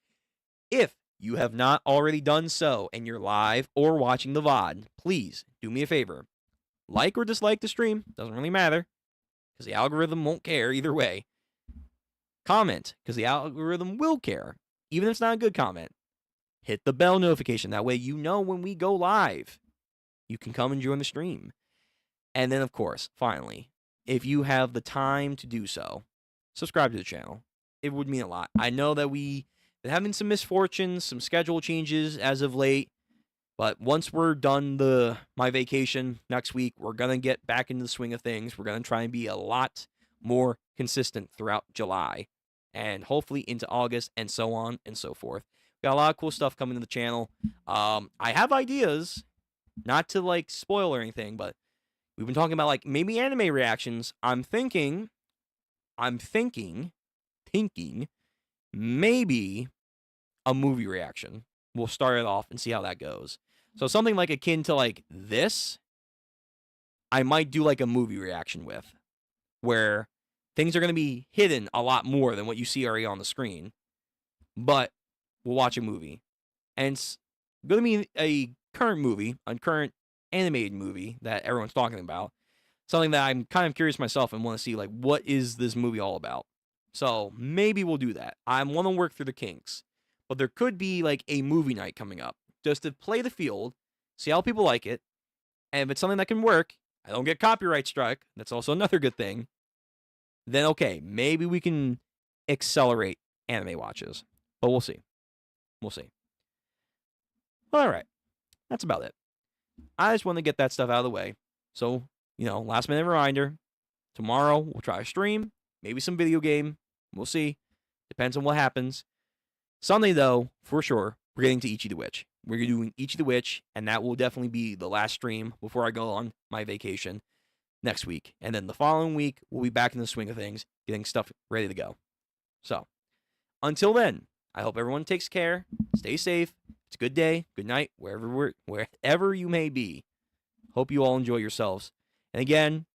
A: If you have not already done so and you're live or watching the VOD, please do me a favor. Like or dislike the stream, doesn't really matter, because the algorithm won't care either way. Comment, because the algorithm will care, even if it's not a good comment. Hit the bell notification, that way you know when we go live. You can come and join the stream. And then, of course, finally, if you have the time to do so, subscribe to the channel. It would mean a lot. I know that we've been having some misfortunes, some schedule changes as of late, but once we're done my vacation next week, we're going to get back into the swing of things. We're going to try and be a lot more consistent throughout July and hopefully into August and so on and so forth. Got a lot of cool stuff coming to the channel. I have ideas, not to like spoil or anything, but we've been talking about like maybe anime reactions. I'm thinking maybe a movie reaction. We'll start it off and see how that goes. So something like akin to like this, I might do like a movie reaction with, where things are going to be hidden a lot more than what you see already on the screen. But we'll watch a movie. And it's going to be a current movie, a current animated movie that everyone's talking about. Something that I'm kind of curious myself and want to see, like, what is this movie all about? So maybe we'll do that. I want to work through the kinks. But there could be, like, a movie night coming up, just to play the field, see how people like it, and if it's something that can work, I don't get copyright struck, that's also another good thing, then okay, maybe we can accelerate anime watches. But we'll see. We'll see. All right. That's about it. I just want to get that stuff out of the way. So, last minute reminder. Tomorrow, we'll try a stream. Maybe some video game. We'll see. Depends on what happens. Sunday, though, for sure, we're getting to Ichi the Witch. We're doing Ichi the Witch, and that will definitely be the last stream before I go on my vacation next week. And then the following week, we'll be back in the swing of things, getting stuff ready to go. So, until then, I hope everyone takes care. Stay safe. It's a good day, good night, wherever you may be. Hope you all enjoy yourselves. And again,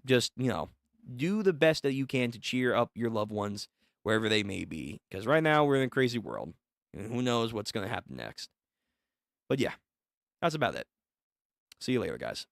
A: just, do the best that you can to cheer up your loved ones wherever they may be. Because right now, we're in a crazy world. And who knows what's going to happen next. But yeah, that's about it. See you later, guys.